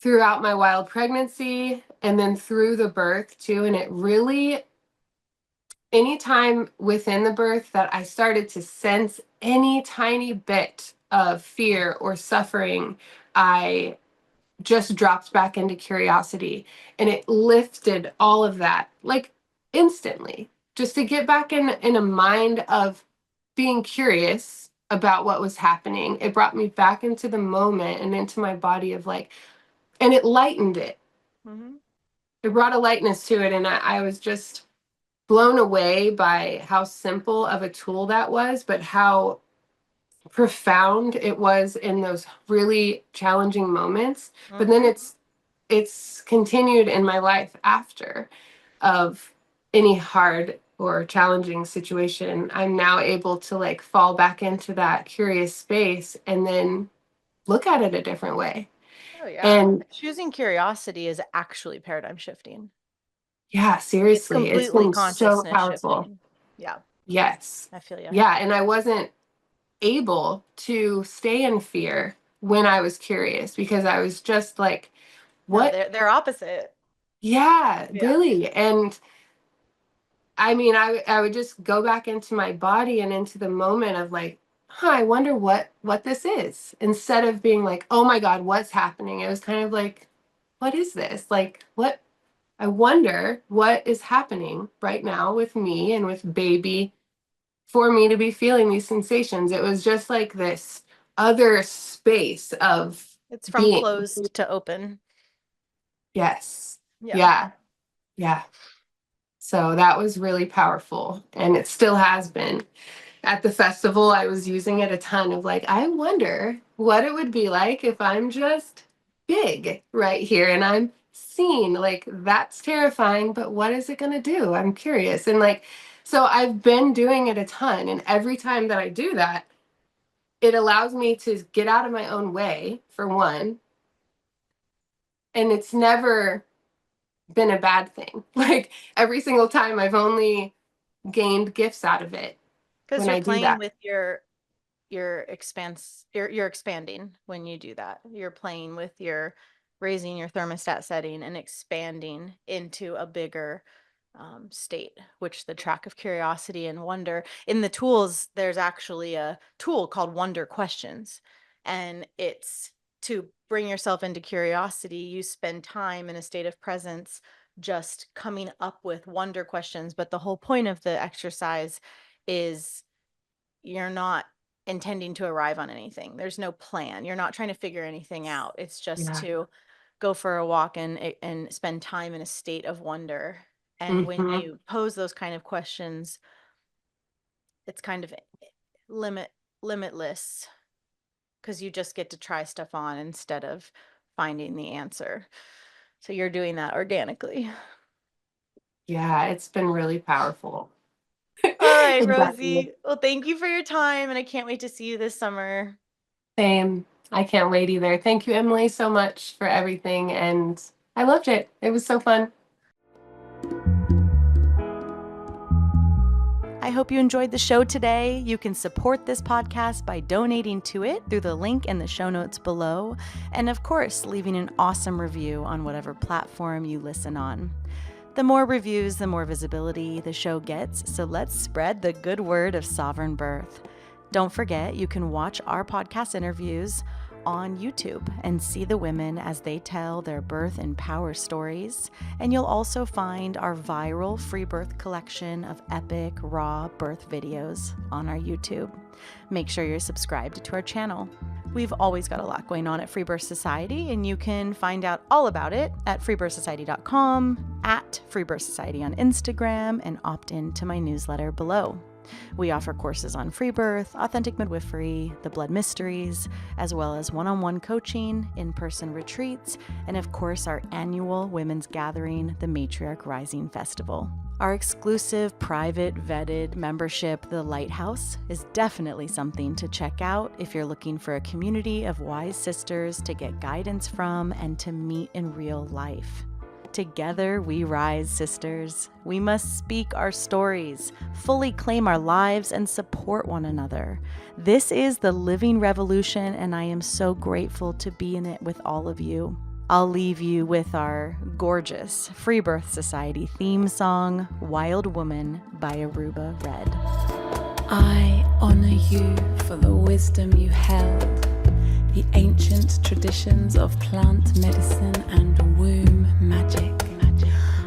throughout my wild pregnancy and then through the birth too. And it really, anytime within the birth that I started to sense any tiny bit of fear or suffering, I just dropped back into curiosity, and it lifted all of that like instantly, just to get back in a mind of being curious about what was happening. It brought me back into the moment and into my body of like, and it lightened it. Hmm. It brought a lightness to it, and I was just blown away by how simple of a tool that was, but how profound it was in those really challenging moments. But then Hmm. it's continued in my life after of any hard or challenging situation. I'm now able to like fall back into that curious space and then look at it a different way. Oh yeah, And choosing curiosity is actually paradigm shifting. yeah, It's seriously, it's completely been so consciousness powerful. shifting. Yeah, Yes. I feel you. Yeah, and I wasn't able to stay in fear when I was curious because I was just like, No, what? they're opposite. Yeah, Yeah. really. And I mean, I would just go back into my body and into the moment of like, huh, I wonder what this is. Instead of being like, oh my God, what's happening? It was kind of like, what is this? Like, what? I wonder what is happening right now with me and with baby for me to be feeling these sensations. It was just like this other space of It's from being. closed to open. Yes. Yeah. Yeah. Yeah. So that was really powerful. And it still has been. At the festival, I was using it a ton of like, I wonder what it would be like if I'm just big right here and I'm seen. Like, that's terrifying, but what is it going to do? I'm curious. And like, so I've been doing it a ton. And every time that I do that, it allows me to get out of my own way, for one. And it's never been a bad thing. Like, every single time I've only gained gifts out of it Because when you're I do playing that. with you're expanding when you do that. You're playing with your raising your thermostat setting and expanding into a bigger state, which the track of curiosity and wonder in the tools, there's actually a tool called Wonder Questions. And it's to bring yourself into curiosity. You spend time in a state of presence just coming up with wonder questions. But the whole point of the exercise is you're not intending to arrive on anything. There's no plan. You're not trying to figure anything out. It's just Yeah. to go for a walk and spend time in a state of wonder. And when Mhm. you pose those kind of questions, it's kind of limitless, because you just get to try stuff on instead of finding the answer. So you're doing that organically. Yeah, it's been really powerful. All right, Exactly. Rosie. Well, thank you for your time, and I can't wait to see you this summer. Same. I can't wait either. Thank you, Emily, so much for everything. And I loved it. It was so fun. I hope you enjoyed the show today. You can support this podcast by donating to it through the link in the show notes below. And of course, leaving an awesome review on whatever platform you listen on. The more reviews, the more visibility the show gets. So let's spread the good word of sovereign birth. Don't forget, you can watch our podcast interviews on YouTube and see the women as they tell their birth and power stories. And you'll also find our viral free birth collection of epic, raw birth videos on our YouTube. Make sure you're subscribed to our channel. We've always got a lot going on at Freebirth Society, and you can find out all about it at freebirthsociety.com, at Freebirth Society on Instagram, and opt in to my newsletter below. We offer courses on free birth, authentic midwifery, the blood mysteries, as well as one-on-one coaching, in-person retreats, and of course our annual women's gathering, the Matriarch Rising Festival. Our exclusive, private, vetted membership, The Lighthouse, is definitely something to check out if you're looking for a community of wise sisters to get guidance from and to meet in real life. Together we rise, sisters. We must speak our stories, fully claim our lives, and support one another. This is the living revolution, and I am so grateful to be in it with all of you. I'll leave you with our gorgeous Freebirth Society theme song, Wild Woman by Aruba Red. I honor you for the wisdom you held, the ancient traditions of plant medicine and womb magic.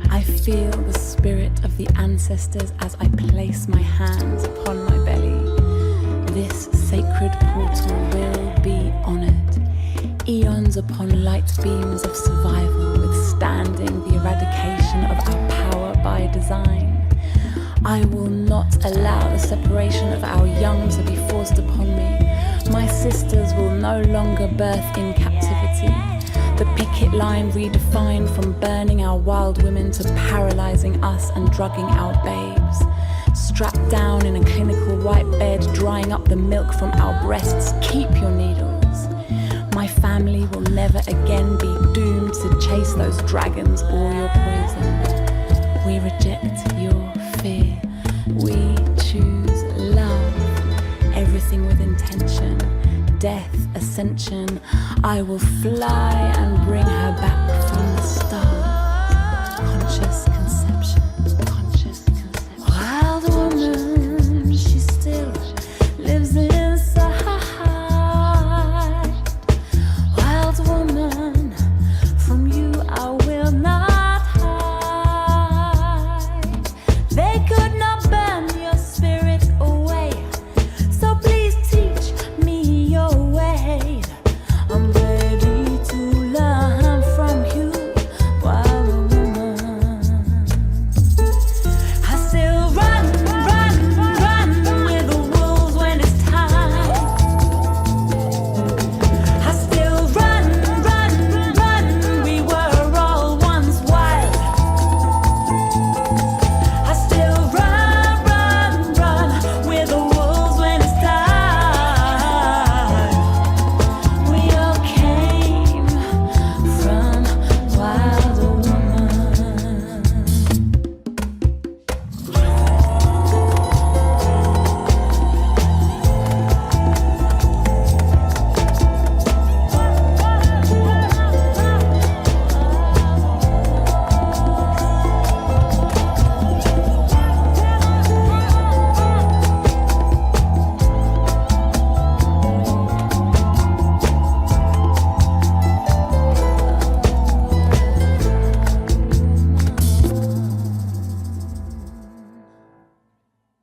I feel the spirit of the ancestors as I place my hands upon my belly. This sacred portal will be honored. Eons upon light beams of survival, withstanding the eradication of our power by design. I will not allow the separation of our young to be forced upon me. My sisters will no longer birth in captivity. The picket line redefined from burning our wild women to paralyzing us and drugging our babes. Strapped down in a clinical white bed, drying up the milk from our breasts, keep your needles. My family will never again be doomed to chase those dragons or your poison. We reject your fear. We choose love. Everything with intention. Death, ascension. I will fly and bring her back from the stars. Conscious